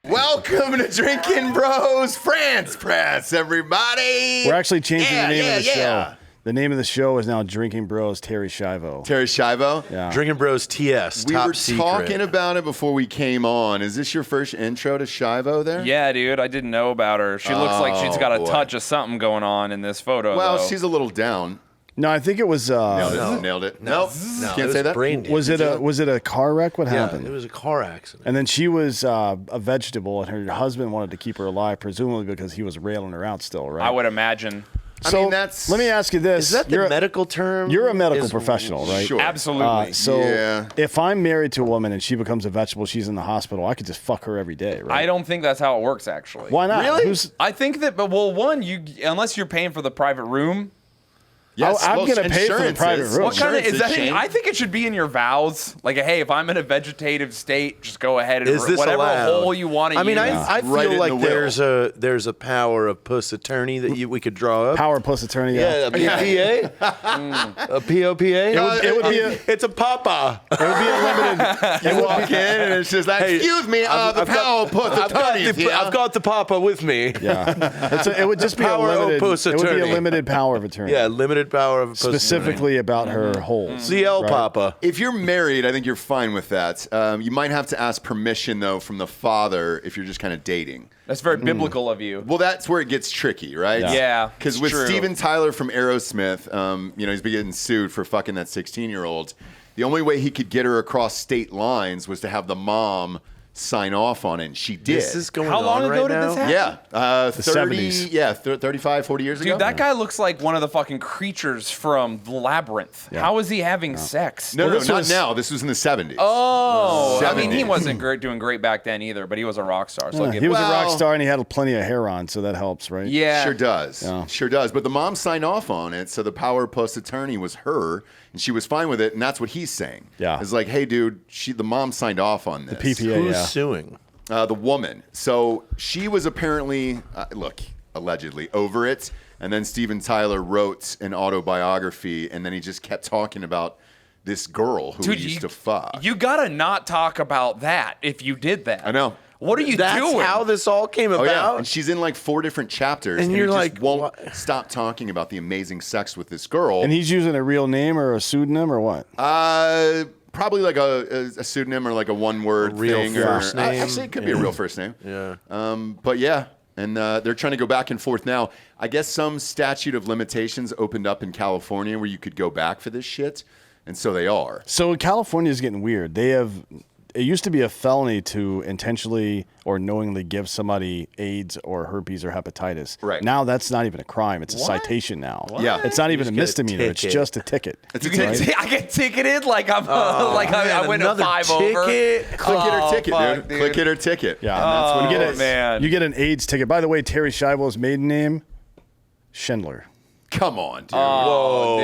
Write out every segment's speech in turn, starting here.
Welcome to Drinkin Bros France Press, everybody. We're actually changing the name of the show. The name of the show is now Drinkin Bros Terry Schiavo. Terry Schiavo? Yeah. Drinkin Bros TS, We top were secret. talking about it before we came on. Is this your first intro to Schiavo there? Yeah, dude, I didn't know about her. She looks like she's got a boy. touch of something going on in this photo. Well, though. she's a little down. No, I think it was. Nailed it. Nope. No, Can't say that. brain Was it damage. a car wreck? What Yeah, happened? it was a car accident. And then she was a vegetable, and her husband wanted to keep her alive, presumably because he was railing her out still, right? I would imagine. So I mean, that's... let me ask you this: Is that the medical term? You're a medical professional, right? Sure. Absolutely. So Yeah. if I'm married to a woman and she becomes a vegetable, she's in the hospital, I could just fuck her every day, right? I don't think that's how it works, actually. Why not? Really? I think that, but well, one, unless you're paying for the private room. Yes, I'm well, gonna pay for the insurance private is. room. What kind of is that? Shayne. I think it should be in your vows. Like, hey, if I'm in a vegetative state, just go ahead and Is this whatever allowed? hole you want to I use. mean, I Write it feel in like the will. there's a power of puss attorney that we could draw up. Power plus attorney. Yeah, a PPA, a POPA. It would be a It's a papa. it would be a limited. You walk in and it's just like, Hey, excuse me, the I've power put the attorneys here. I've got the papa with me. Yeah, it would just be a Power of limited. puss It would be a attorney. limited power of attorney. Yeah, limited power of puss Specifically about her holes. CL right? papa. If you're married, I think you're fine with that. You might have to ask permission, though, from the father if you're just kind of dating. That's very biblical of you. Well, that's where it gets tricky, right? Yeah, Because it's with true. Steven Tyler from Aerosmith, he's been getting sued for fucking that 16-year-old. The only way he could get her across state lines was to have the mom sign off on it, and she did. This is going How long on ago right did now? this happen? Yeah, 30, 70s. yeah, 35, 40 years ago. Dude, that guy looks like one of the fucking creatures from the Labyrinth. Yeah. How is he having sex? No, Well, no, this not was- now. This was in the 70s. Oh, I mean, he 70s. wasn't doing great back then either, but he was a rock star. So I'll give He was him- a rock Well- star and he had plenty of hair on, so that helps, right? yeah, Sure does. Yeah. Sure does. But the mom signed off on it, so the power plus attorney was her, and she was fine with it, and that's what he's saying. Yeah. It's like, hey, dude, the mom signed off on this. PPA, Who's yeah. suing? The woman. So she was apparently, allegedly over it, and then Steven Tyler wrote an autobiography, and then he just kept talking about this girl who Dude, he used to fuck. You gotta not talk about that if you did that. I know. What are you That's doing? how this all came Oh, about. yeah. And she's in like 4 different chapters, And he you're just like, won't what? stop talking about the amazing sex with this girl. And he's using a real name or a pseudonym or what? Probably like a pseudonym or like a one-word A real thing. first name. Actually, it could be a real first name. Yeah. But yeah, and they're trying to go back and forth now. I guess some statute of limitations opened up in California where you could go back for this shit, and so they are. So California is getting weird. It used to be a felony to intentionally or knowingly give somebody AIDS or herpes or hepatitis. Right. Now that's not even a crime. It's a citation now. Yeah. It's not even a just get a misdemeanor. It's ticket. just a ticket. It's a You get ticket. I get ticketed like I'm I went to another 5 over. ticket? Click it or ticket, fuck, dude. Click it or ticket. Yeah. And that's what you it get is. man. You get an AIDS ticket. By the way, Terry Schiavo's maiden name, Schindler. Come on, dude. Oh,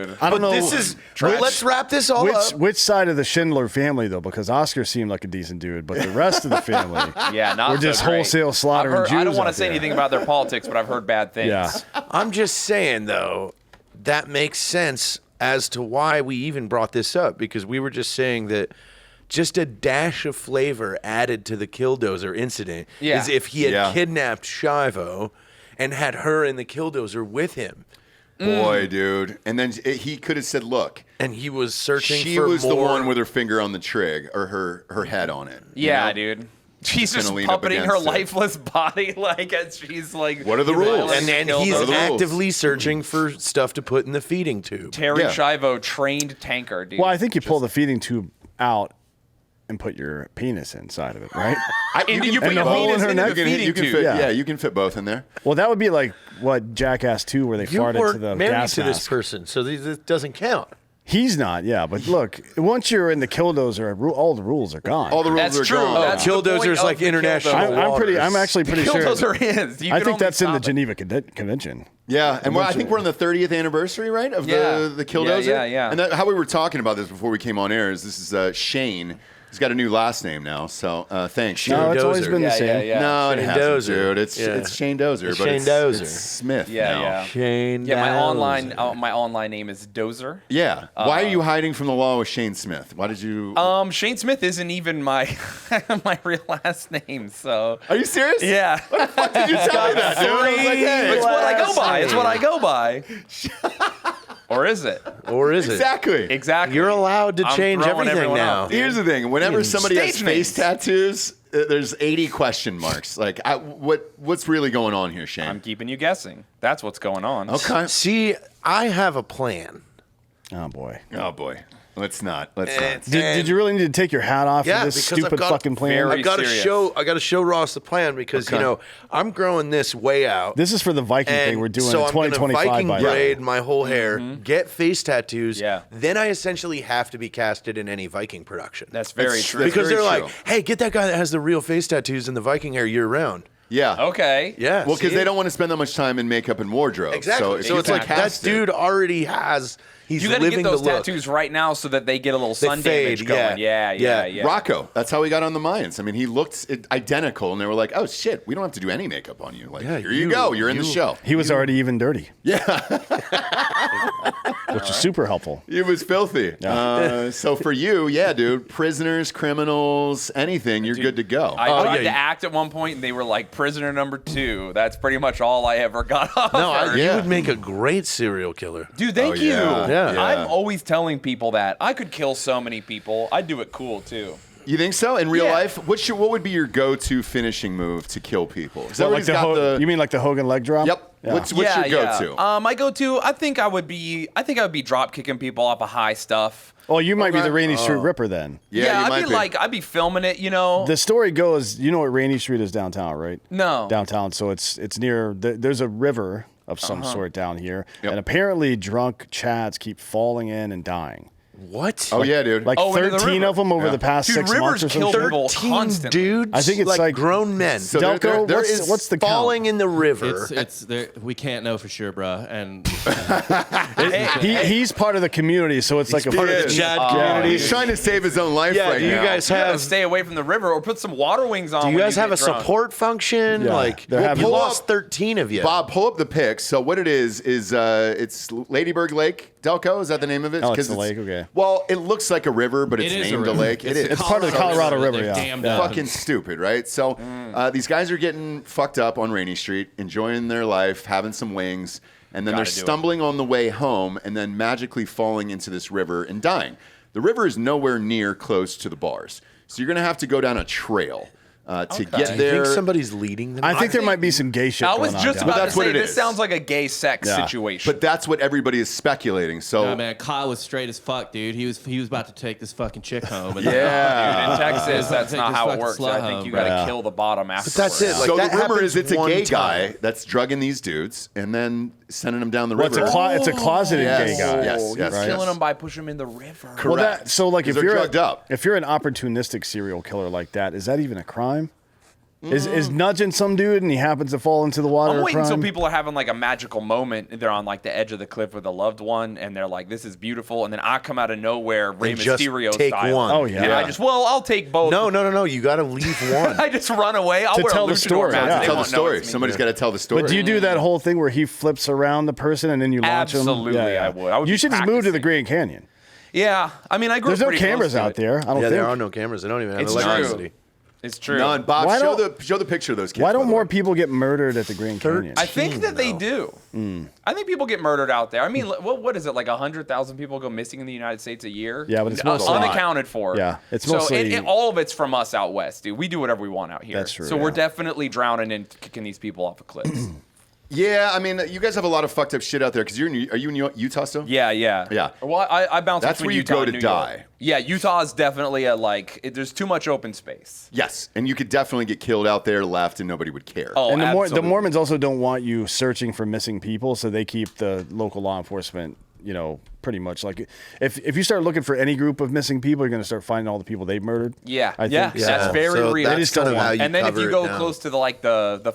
dude. I don't know. This is. Let's wrap this all up. Which side of the Schindler family, though? Because Oscar seemed like a decent dude, but the rest of the family, Yeah, not we're just so great. wholesale slaughtering I've heard- I Jews don't want out to say there. anything about their politics, but I've heard bad things. Yeah. I'm just saying, though, that makes sense as to why we even brought this up, because we were just saying that just a dash of flavor added to the Killdozer incident Yeah. is if he had Yeah. kidnapped Schiavo and had her in the Killdozer with him, Boy, dude. And then he could have said, look, and he was searching she for was more. the one with her finger on the trig or her head on it. you Yeah, know? dude. She's just gonna lean up puppeting her against it. lifeless body like as she's like. What are the rules? And then he's What are the rules? actively searching for stuff to put in the feeding tube. Terry Yeah. Schiavo, trained tanker, dude. Well, I think you pull the feeding tube out and put your penis inside of it, right? You put and your the hole in penis her into neck? the feeding you can tube. fit, Yeah. you can fit both in there. Well, that would be like what Jackass 2, where they You farted to weren't the married gas to this mask. person, so this doesn't count. He's not, yeah. But look, once you're in the Killdozer, all the rules are gone. All the rules That's are true. gone. That's the Killdozer's point of like the international Killdozer. I'm actually pretty sure. Killdozer is. You I can think only that's in the stop it. Geneva Convention. Yeah, and I think we're on the 30th anniversary, right, of the Killdozer? Yeah. And how we were talking about this before we came on air is this is Shayne. He's got a new last name now, so thanks, Shayne. No, it's always Dozer. been the Yeah, same. yeah. No, it Shayne hasn't, Dozer. dude. It's Yeah. Shayne Dozer, It's but Shayne Dozer. it's Smith Yeah, now. yeah. Shayne Yeah, Dozer. my online name is Dozer. Yeah. Why are you hiding from the law with Shayne Smith? Why did you? Shayne Smith isn't even my my real last name, so Are you serious? yeah. What did you tell me that, dude? I was like, hey. It's what I go by. It's what I go by. Or is it? Or is it? Exactly. Exactly. You're allowed to I'm change throwing everything everyone now. off, dude. Here's the thing: whenever somebody has Stage face names. tattoos, there's 80 question marks. Like, what's really going on here, Shayne? I'm keeping you guessing. That's what's going on. Okay. See, I have a plan. Oh boy. Oh boy. Let's not. Let's And- not. Did you really need to take your hat off Yeah, for this because I've stupid got fucking plan? very- I got to serious. show Ross the plan because Okay. I'm growing this way out. This is for the Viking and thing we're doing so in I'm gonna 2025. Viking by the way. braid my whole hair, get face tattoos. Yeah. Then I essentially have to be casted in any Viking production. That's very That's true. because very they're true. like, hey, get that guy that has the real face tattoos and the Viking hair year round. Yeah. Okay. Yeah. Well, because see? they don't want to spend that much time in makeup and wardrobe. Exactly. So, it's like that cast it- dude already has. He's You got to living get those the look. tattoos right now so that they get a little They sun fade, damage going. Yeah. Rocco. That's how he got on the Mayans. I mean, he looked identical, and they were like, "Oh shit, we don't have to do any makeup on you. Like, Yeah, here you go. You're in the show." He was already even dirty. Yeah. Which is super helpful. It was filthy. So for you, yeah, dude, prisoners, criminals, anything, you're good to go. I tried yeah. to act at one point, and they were like, prisoner number 2. That's pretty much all I ever got off. No, Yeah. you would make a great serial killer. Dude, thank Oh, you. yeah. Yeah. I'm always telling people that. I could kill so many people. I'd do it cool, too. You think so? In real Yeah. life, what would be your go-to finishing move to kill people? 'Cause Like everybody's got you mean like the Hogan leg drop? Yep. Yeah. What's your go-to? My go-to, I think I would be drop kicking people off of high stuff. Oh, you might be Okay. the Rainy Street Ripper then. Yeah, you I'd might be like, I'd be filming it, you know. The story goes, you know what Rainy Street is downtown, right? No. Downtown, so it's near. There's a river of some sort down here, Yep. and apparently drunk Chads keep falling in and dying. What? Oh yeah, dude. Like into the 13 river. of them over Yeah. the past Dude, 6 rivers months or kill something. people 13 constantly. dudes. I think it's like grown men So Delco, there what's, is what's the count? falling in the river. It's there. We can't know for sure, bruh. And He's part of the community, so it's like a part of the is. Chad Oh, community. he's trying to save his own life Yeah, right do you now. guys You gotta have? stay away from the river or put some water wings on. Do you when guys have a get drunk. support function? Yeah, Like they're having- you Pull lost up- 13 of you. Bob, pull up the pics. So what it is it's Ladyburg Lake, Delco. Is that the name of it? Oh, it's 'Cause the lake, okay. Well, it looks like a river, but it's it is named a a river. lake. It is. It's part of the Colorado River, They're yeah. dammed up. Fucking stupid, right? So these guys are getting fucked up on Rainy Street, enjoying their life, having some wings, and then they're Gotta do it. stumbling on the way home and then magically falling into this river and dying. The river is nowhere near close to the bars. So you're going to have to go down a trail to Do get you there. think somebody's leading them? I think there think- might be some gay shit I going was on. just down about there. that's to what say, it this is. sounds like a gay sex Yeah. situation. But that's what everybody is speculating. So oh man, Kyle was straight as fuck, dude. He was about to take this fucking chick home. And Yeah. Dude, in Texas, that's Take not this how it fucking works. slut I think home, you bro. got to Yeah. kill the bottom afterwards. that's it. Like, so the that rumor happens is it's a one gay time. guy that's drugging these dudes and then sending them down the Well, river. it's a closeted Yes. gay guy. Yes, He's yes, yes. killing them by pushing them in the river. Well, Correct. so like 'Cause if they're you're drugged up. if you're an opportunistic serial killer like that, is that even a crime? Is nudging some dude and he happens to fall into the water I'm a waiting until crime? people are having like a magical moment. They're on like the edge of the cliff with a loved one, and they're like, "This is beautiful." And then I come out of nowhere, Rey just Mysterio take style. one. Oh, yeah. And I just, I'll take both. No. You got to leave one. I just run away. I'll To wear tell a the luchador story, mask. yeah. They Tell the won't know story. it's me. Somebody's got to tell the story. But do you do that whole thing where he flips around the person and then you launch him? Absolutely, I would. I would you be should just move to the practicing. Grand Canyon. Yeah, I mean, I grew There's up no pretty close cameras to out it. there. I don't Yeah, think. there are no cameras. They don't even have It's electricity. true. It's true. None. Bob, Why show don't- the picture of those kids. Why by don't the more way. people get murdered at the Grand Canyon? I think that they do. I think people get murdered out there. I mean, what is it, like 100,000 people go missing in the United States a year? Yeah, but it's mostly- unaccounted for. Yeah, it's so mostly- all of it's from us out west, dude. We do whatever we want out here. That's true, So we're yeah. definitely drowning and kicking these people off of cliffs. Yeah, I mean, you guys have a lot of fucked up shit out there because are you in Utah still? Yeah. Yeah. Well, I bounce That's between where you Utah go and to New die. York. Yeah, Utah is definitely there's too much open space. Yes, and you could definitely get killed out there, left, and nobody would care. Oh, And the absolutely. Mormons also don't want you searching for missing people, so they keep the local law enforcement, pretty much like if you start looking for any group of missing people, you're going to start finding all the people they've murdered. Yeah, I think so. that's very so real. That's just don't kind of want- how you And then if cover you it go now. close to the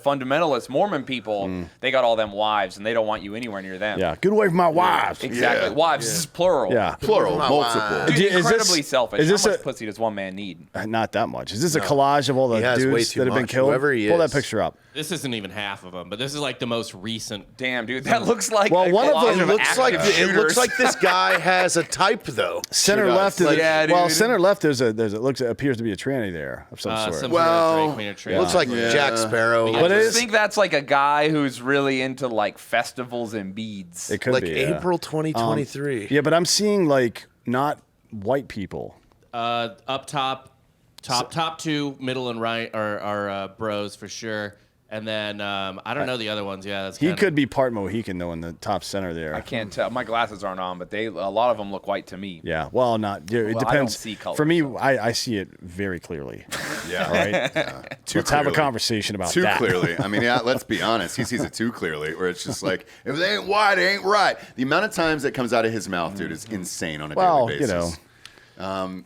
fundamentalist Mormon people, they got all them wives, and they don't want you anywhere near them. Yeah, get away from my wives. Exactly. Yeah. Wives, this is plural. Yeah, Plural, My multiple. wife. Dude, Is this- incredibly selfish. is this How much a- pussy does one man need? not that much. Is this a collage of all the He has way dudes too that have been much, killed? whoever he Pull that is. picture up. This isn't even half of them, but this is like the most recent. Damn, dude, that looks like Well, one of collage them It looks active like shooters. this guy has a type though. Center does. left is Like- Yeah, well, dude. center left there's it appears to be a tranny there of some sort. Some Well, sort of drag queen or trans. Looks like Yeah. Jack Sparrow. But But I it just is- think that's like a guy who's really into like festivals and beads. It could like be yeah. April 2023. Yeah, but I'm seeing like not white people. Up top two, middle and right are bros for sure, and then I don't know the other ones. Yeah, that's He kinda- could be part Mohican though in the top center there. I can't tell. My glasses aren't on, but a lot of them look white to me. Yeah, well, not. It Well, I don't depends. see color, For me, so. I see it very clearly. Yeah. All right, Too let's have a clearly. conversation about Too that. clearly. I mean, yeah, let's be honest. He sees it too clearly, where it's just like, if it ain't white, it ain't right. The amount of times that comes out of his mouth, dude, is insane on a Well, daily basis.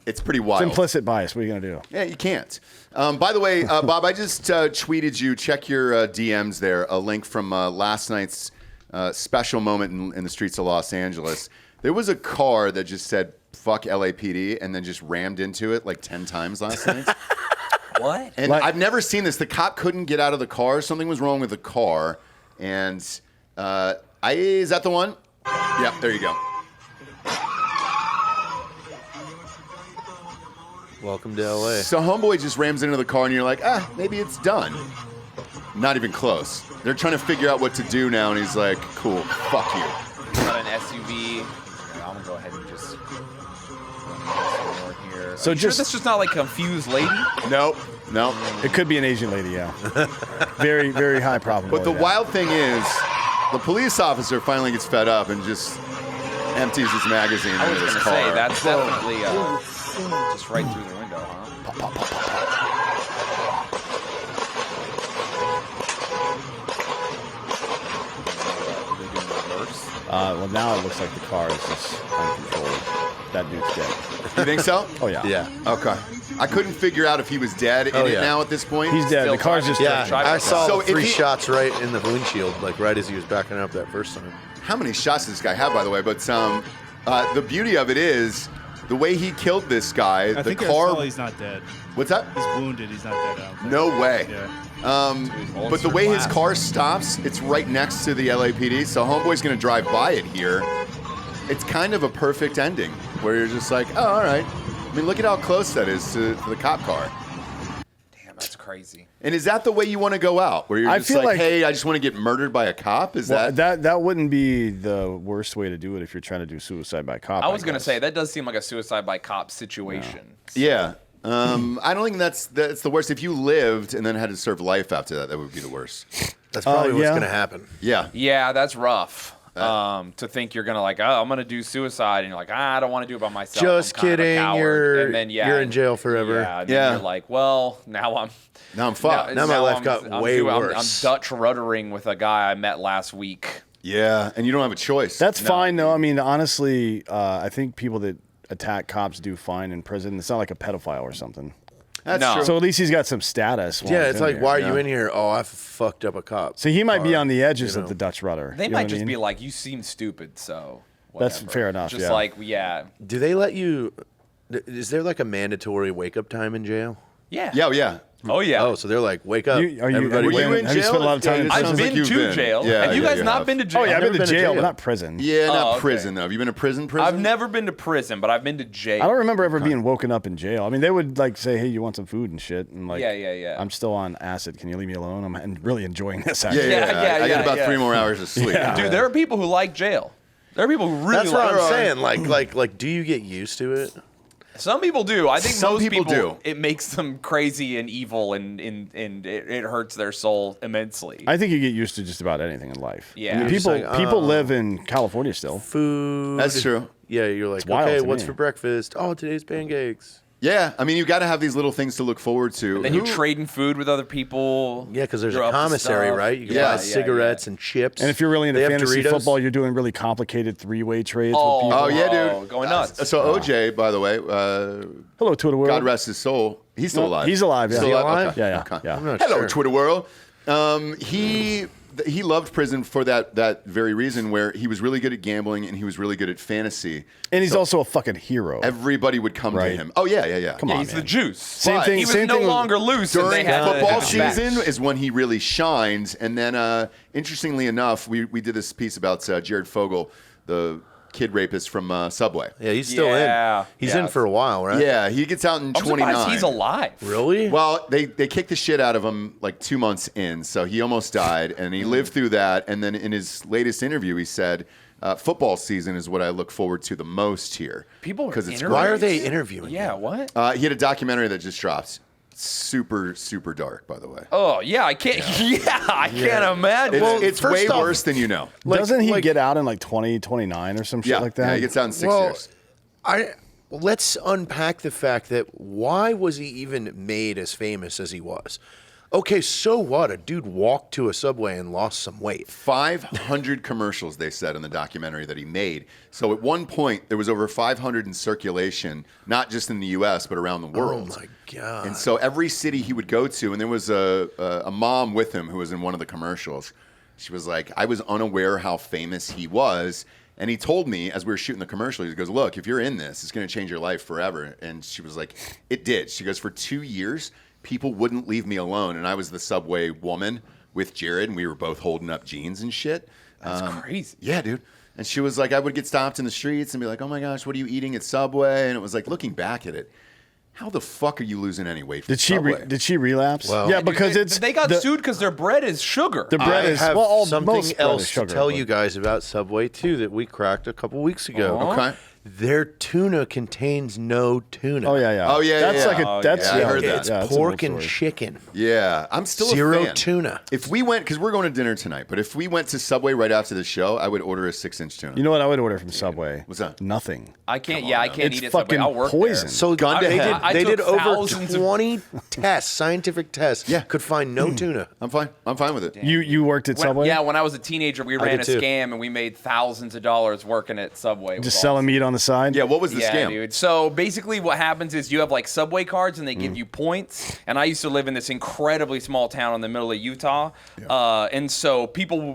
It's pretty It's wild. implicit bias. What are you gonna do? Yeah, you can't. By the way, Bob, I just tweeted you. Check your DMs there. A link from last night's special moment in the streets of Los Angeles. There was a car that just said "fuck LAPD" and then just rammed into it like 10 times last night. What? And I've never seen this. The cop couldn't get out of the car. Something was wrong with the car. And is that the one? Yep, there you go. Welcome to LA. So homeboy just rams into the car, and you're like, maybe it's done. Not even close. They're trying to figure out what to do now, and he's like, cool, fuck you. Got an SUV. I'm gonna go ahead and just. Here. So Are you sure just- that's just not like confused lady. Nope. It could be an Asian lady. Yeah, very very high probability. But the yeah. wild thing is, the police officer finally gets fed up and just empties his magazine I was into his gonna car. say that's definitely just right through the window, huh? Are they doing reverse? Well, now it looks like the car is just uncontrolled. That dude's dead. You think so? Oh yeah. Yeah. Okay. I couldn't figure out if he was dead in Oh, it yeah. now at this point. He's dead. Still The car's just Yeah, Drive I it. saw So the three if he- shots right in the windshield, like right as he was backing up that first time. How many shots does this guy have, by the way? But the beauty of it is the way he killed this guy. I the think car. he's not dead. What's that? He's wounded. He's not dead. I don't think. No way. Yeah. But the way his car stops, it's right next to the LAPD. So homeboy's gonna drive by it here. It's kind of a perfect ending where you're just like, oh, all right. I mean, look at how close that is to the cop car. Damn, that's crazy. And is that the way you want to go out? Where you're I just feel like, like- hey, I just want to get murdered by a cop? Is Well, that? that wouldn't be the worst way to do it if you're trying to do suicide by cop. I was gonna guess. say that does seem like a suicide by cop situation. Yeah. I don't think that's the worst. If you lived and then had to serve life after that, that would be the worst. That's probably what's yeah. going to happen. Yeah. Yeah, that's rough. To think you're gonna like, oh, I'm gonna do suicide, and you're like, I don't want to do it by myself. Just I'm kind of a kidding, coward. you're- and then, you're in jail forever. Yeah, and Yeah. then you're like, well, now I'm Now I'm fucked. Now my life I'm- got I'm way doing- I'm worse. Dutch ruddering with a guy I met last week. Yeah, and you don't have a choice. That's fine though. I mean, honestly, I think people that attack cops do fine in prison. It's not like a pedophile or something. That's No. true. So at least he's got some status. while Yeah, he's it's in like, there. why are you in here? Oh, I fucked up a cop. So he might be Or, on the edges you of know. the Dutch rudder. They You know might what I just mean? be like, you seem stupid, so That's whatever. fair enough, Just yeah. like, yeah. Do they let you? Is there like a mandatory wake up time in jail? Yeah. Yeah, yeah. Oh yeah. Oh, so they're like, wake up. Everybody Were you went. in have you jail? spent a lot of time in Yeah, it prison? I've sounds been like you've to been. jail. Yeah, have you yeah, guys you not have. been to jail? Oh yeah, I've never been to been to jail, jail. but not prison. Yeah, not okay. prison though. Have you been to prison? I've never been to prison, but I've been to jail. I don't remember ever being woken up in jail. I mean, they would like say, "Hey, you want some food and shit," and like, Yeah. I'm still on acid. Can you leave me alone? I'm really enjoying this. Yeah, Actually. yeah. I got about yeah. 3 more hours of sleep. Dude, there are people who like jail. There are people who really That's what like I'm saying. Like, do you get used to it? Some people do. I think Some most people do. It makes them crazy and evil, and it hurts their soul immensely. I think you get used to just about anything in life. Yeah. I mean, You're just people like, people live in California still. Food. That's true. Yeah, you're like, wild okay, to what's me. for breakfast? Oh, today's pancakes. Yeah, I mean, you got to have these little things to look forward to. then you trading food with other people. Yeah, because there's You're a up to commissary, stuff. right? You can Yeah, buy yeah, cigarettes and chips. And if you're really into They have fantasy Doritos. football, you're doing really complicated 3-way trades Oh, with people. Oh yeah, dude. Going nuts. So OJ, by the way, Hello, Twitter world. God rest his soul. He's still No, alive. he's alive, yeah. Still Is he alive? Okay. Yeah. Okay. Yeah. I'm not Hello, sure. Twitter world. He loved prison for that very reason, where he was really good at gambling and he was really good at fantasy. And he's also a fucking hero. Everybody would come to Right. him. Oh yeah. Come Yeah, on, he's man. the juice. Same But thing. He was same no thing longer loose. and they During had to football have him back. season is when he really shines. And then, interestingly enough, we did this piece about Jared Fogle, the kid rapist from Subway. Yeah, he's still Yeah. in. He's Yeah. in for a while, right? Yeah, he gets out in I'm 29. surprised he's alive. Really? Well, they kicked the shit out of him like 2 months in, so he almost died, and he lived through that. And then in his latest interview, he said, "Football season is what I look forward to the most here." People are because it's interviewing Why great. are they interviewing Yeah, him? what? He had a documentary that just dropped. Super dark, by the way. Oh, yeah, I can't. Yeah, I can't imagine. It's first way off- worse than you know. Doesn't he like- get out in like 2029 or some shit Yeah, like that? yeah, he gets out in 6 Well, years. Let's unpack the fact that why was he even made as famous as he was? Okay, so what? A dude walked to a Subway and lost some weight. 500 commercials, they said in the documentary that he made. So at one point, there was over 500 in circulation, not just in the U.S., but around the world. Oh, my God. And so every city he would go to, and there was a mom with him who was in one of the commercials. She was like, I was unaware how famous he was. And he told me as we were shooting the commercial, he goes, look, if you're in this, it's going to change your life forever. And she was like, it did. She goes, for 2 years, people wouldn't leave me alone. And I was the Subway woman with Jared, and we were both holding up jeans and shit. That's crazy. Yeah, dude. And she was like, I would get stopped in the streets and be like, oh my gosh, what are you eating at Subway? And it was like, looking back at it, how the fuck are you losing any weight from Did she Subway? did she relapse? Well- yeah, because they, it's they got the, sued because their bread is sugar. The bread I is have well, all, something most bread is else sugar, to tell but- you guys about Subway too that we cracked a couple weeks ago. Okay. Their tuna contains no tuna. Oh yeah. Oh, yeah, That's yeah. like a Oh, that's yeah, I heard that. It's yeah, that's an pork old and story. chicken. Yeah, I'm still Zero a fan. tuna. If we went, because we're going to dinner tonight, but if we went to Subway right after the show, I would order a 6-inch tuna. You know what I would order from Subway? What's that? Nothing. I can't. Yeah, I can't It's eat it. Subway. fucking I'll work poison. there. So Gun to they head. did, I they took did over thousands of- 20 tests, scientific tests. Yeah. Could find no tuna. I'm fine. I'm fine with it. You worked at Subway? Yeah, when I was a teenager, we ran a did too. scam and we made thousands of dollars working at Subway. It was Just awesome. selling meat on the side? Yeah, what was the Yeah, scam? dude. So basically, what happens is you have like Subway cards, and they give you points. And I used to live in this incredibly small town in the middle of Utah, and so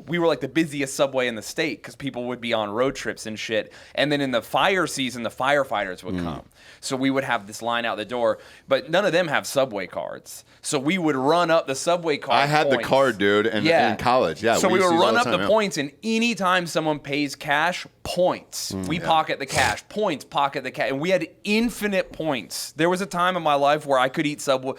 we were like the busiest Subway in the state because people would be on road trips and shit. And then in the fire season, the firefighters would come, so we would have this line out the door. But none of them have Subway cards, so we would run up the Subway card. I had the points. card, dude, in college. Yeah, So we used would to use it run all up the time, yeah. points, and anytime someone pays cash, points. We pocket the cash, points, pocket the cash, and we had infinite points. There was a time in my life where I could eat Subway.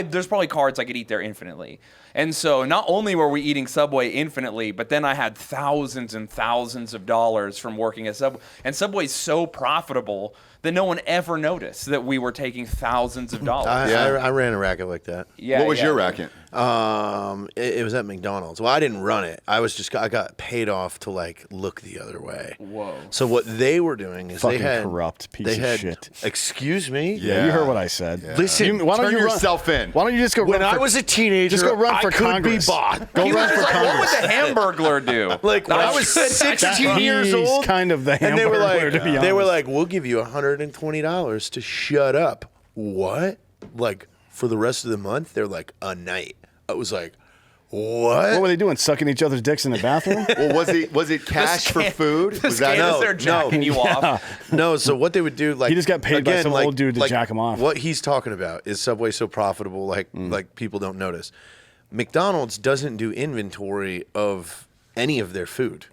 There's probably cards I could eat there infinitely. And so not only were we eating Subway infinitely, but then I had thousands and thousands of dollars from working at Subway. And Subway's so profitable that no one ever noticed that we were taking thousands of dollars. I ran a racket like that. What was your racket? It was at McDonald's. Well, I didn't run it. I got paid off to like look the other way. Whoa. So what they were doing is Fucking they had corrupt piece they of had, shit. Excuse me. Yeah, you heard what I said. Listen, why don't Turn you yourself in. Why don't you just go When run I for, was a teenager, just go run for I could Congress. be bought. Go run for Like, what would Congress. the Hamburglar do? Like when I was 16 years He's old, kind of the and they were Hamburglar, to be like, honest. we'll give you $120 to shut up. What? Like for the rest of the month? They're like a night. I was like, What were they doing? Sucking each other's dicks in the bathroom? Well, was it cash for food? The Was that scanners, they're jacking you off. No, so what they would do, like He just got paid by again, some old dude to jack him off. What he's talking about is Subway so profitable, like people don't notice. McDonald's doesn't do inventory of any of their food.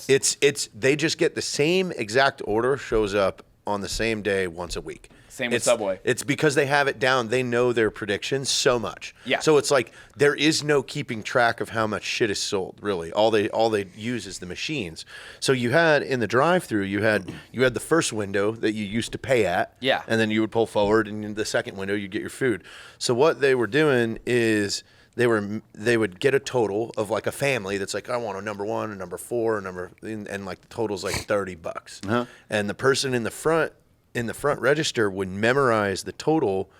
It's they just get the same exact order, shows up on the same day once a week. Same with Subway. It's because they have it down. They know their predictions so much. Yeah. So it's like there is no keeping track of how much shit is sold. Really, all they use is the machines. So you had in the drive-through, you had the first window that you used to pay at. Yeah. And then you would pull forward, and in the second window you get your food. So what they were doing is they would get a total of like a family that's like, I want a number 1, a number 4, and like the total's like $30. Uh-huh. And the person in the front register would memorize the total,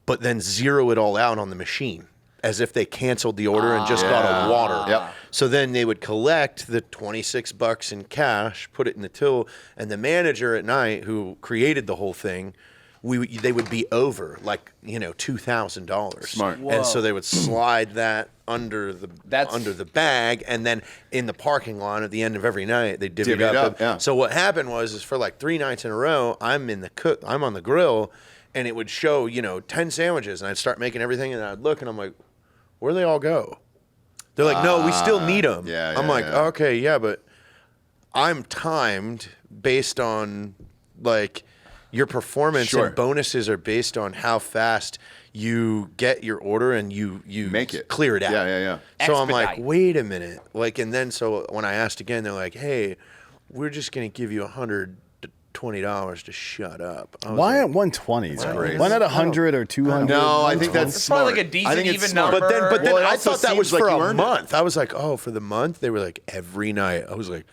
but then zero it all out on the machine as if they canceled the order and just got a water. Yep. So then they would collect the $26 in cash, put it in the till, and the manager at night who created the whole thing, they would be over like $2,000. Smart. And so they would slide that under the bag, and then in the parking lot at the end of every night they divvy it up. Yeah. So what happened was for like 3 nights in a row, I'm on the grill, and it would show 10 sandwiches, and I'd start making everything, and I'd look, and I'm like, where'd they all go? They're like, no, we still need them. Yeah, I'm yeah, like, yeah. okay, yeah, but I'm timed based on like your performance, Sure. and bonuses are based on how fast you get your order and you Make it. clear it out. Yeah. So I'm like, Expedite. wait a minute. Like, and then so when I asked again, they're like, hey, we're just going to give you $120 to shut up. I was Why like, at 120? great. Why not 100 or 200? No, I think that's It's smart. probably like a decent I think it's even smart. number. But then Well, it I also thought that was seems like for you a earned it. month. I was like, oh, for the month? They were like, every night. I was like,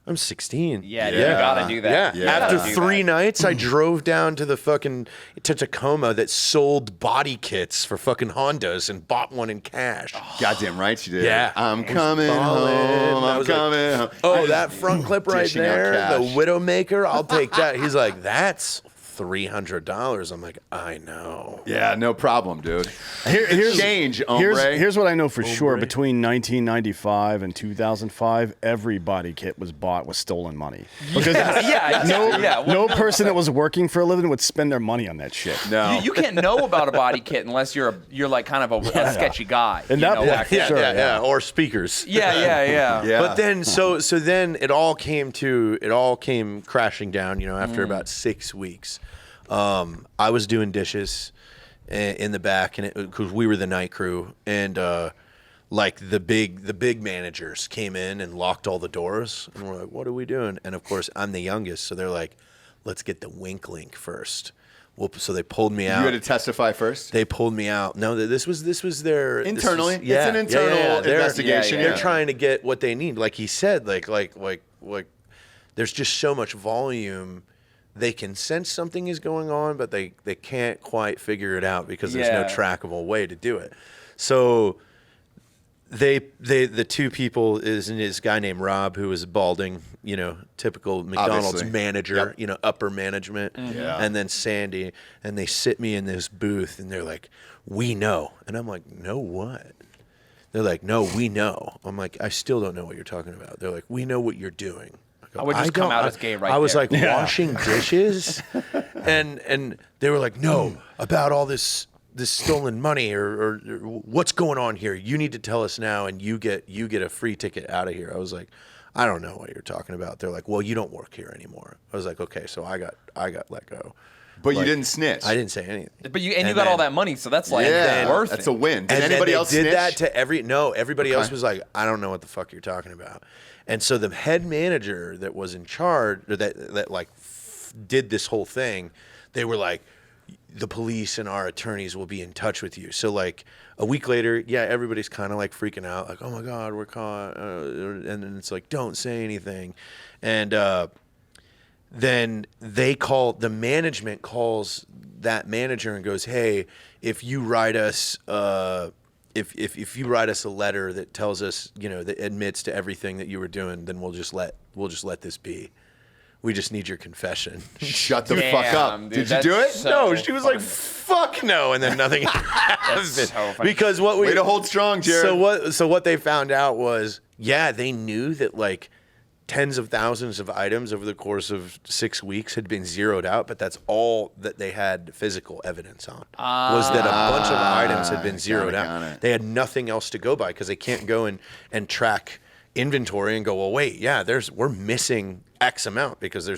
I'm 16. Yeah, you gotta do that. Yeah. You gotta After do 3 that. nights, I drove down to to Tacoma that sold body kits for fucking Hondas and bought one in cash. Goddamn right you did. Yeah. I'm I was coming ballin'. home. I I'm was like, coming home. Oh, that front clip right dishing out there, the cash. Widowmaker, I'll take that. He's like, that's $300. I'm like, I know. Yeah, no problem, dude. Here's Change, hombre. Here's what I know for sure. Between 1995 and 2005, every body kit was bought with stolen money. Because no person that was working for a living would spend their money on that shit. No. You can't know about a body kit unless you're like kind of a sketchy guy. And you that- know, yeah, back then. Sure, yeah. Or speakers. Yeah. Yeah. But then, so then it all came crashing down. After about 6 weeks, I was doing dishes in the back, and because we were the night crew, and like the big managers came in and locked all the doors, and we're like, "What are we doing?" And of course, I'm the youngest, so they're like, "Let's get the wink link first." Well, so they pulled me out. You had to testify first? They pulled me out. No, this was their Internally? This was, yeah, It's an internal They're- investigation. They're trying to get what they need. Like he said, like there's just so much volume. They can sense something is going on, but they can't quite figure it out because there's no Yeah. trackable way to do it. So the two people is this guy named Rob, who is balding, typical McDonald's Obviously. manager, upper management, Yeah. and then Sandy, and they sit me in this booth, and they're like, "We know," and I'm like, "Know what?" They're like, "No, we know." I'm like, "I still don't know what you're talking about." They're like, "We know what you're doing." I would just come out as gay right I was there. like washing dishes, and they were like, "No, about all this stolen money or what's going on here. You need to tell us now, and you get a free ticket out of here." I was like, "I don't know what you're talking about." They're like, "Well, you don't work here anymore." I was like, "Okay," so I got let go. But you didn't snitch. I didn't say anything. But you got all that money, so that's like worth that's it. a win. Did And anybody then else they did snitch? that to everybody else was like, "I don't know what the fuck you're talking about." And so the head manager that was in charge, or that like did this whole thing, they were like, "The police and our attorneys will be in touch with you." So like a week later, everybody's kind of like freaking out, like, "Oh my God, we're caught," and then it's like, "Don't say anything," and then the management calls that manager and goes, "Hey, if you write us if you write us a letter that tells us, that admits to everything that you were doing, then we'll just let this be. We just need your confession." Shut the Damn, fuck up. dude, Did you that's do it? so No, she was like, fucking- fuck no, and then nothing happened. so funny. Because what we Way to hold strong, Jared. So what they found out was, yeah, they knew that like tens of thousands of items over the course of 6 weeks had been zeroed out, but that's all that they had physical evidence on. Was that a bunch of items had been zeroed got out. it. They had nothing else to go by because they can't go and track inventory and go, well, wait, yeah, we're missing X amount because there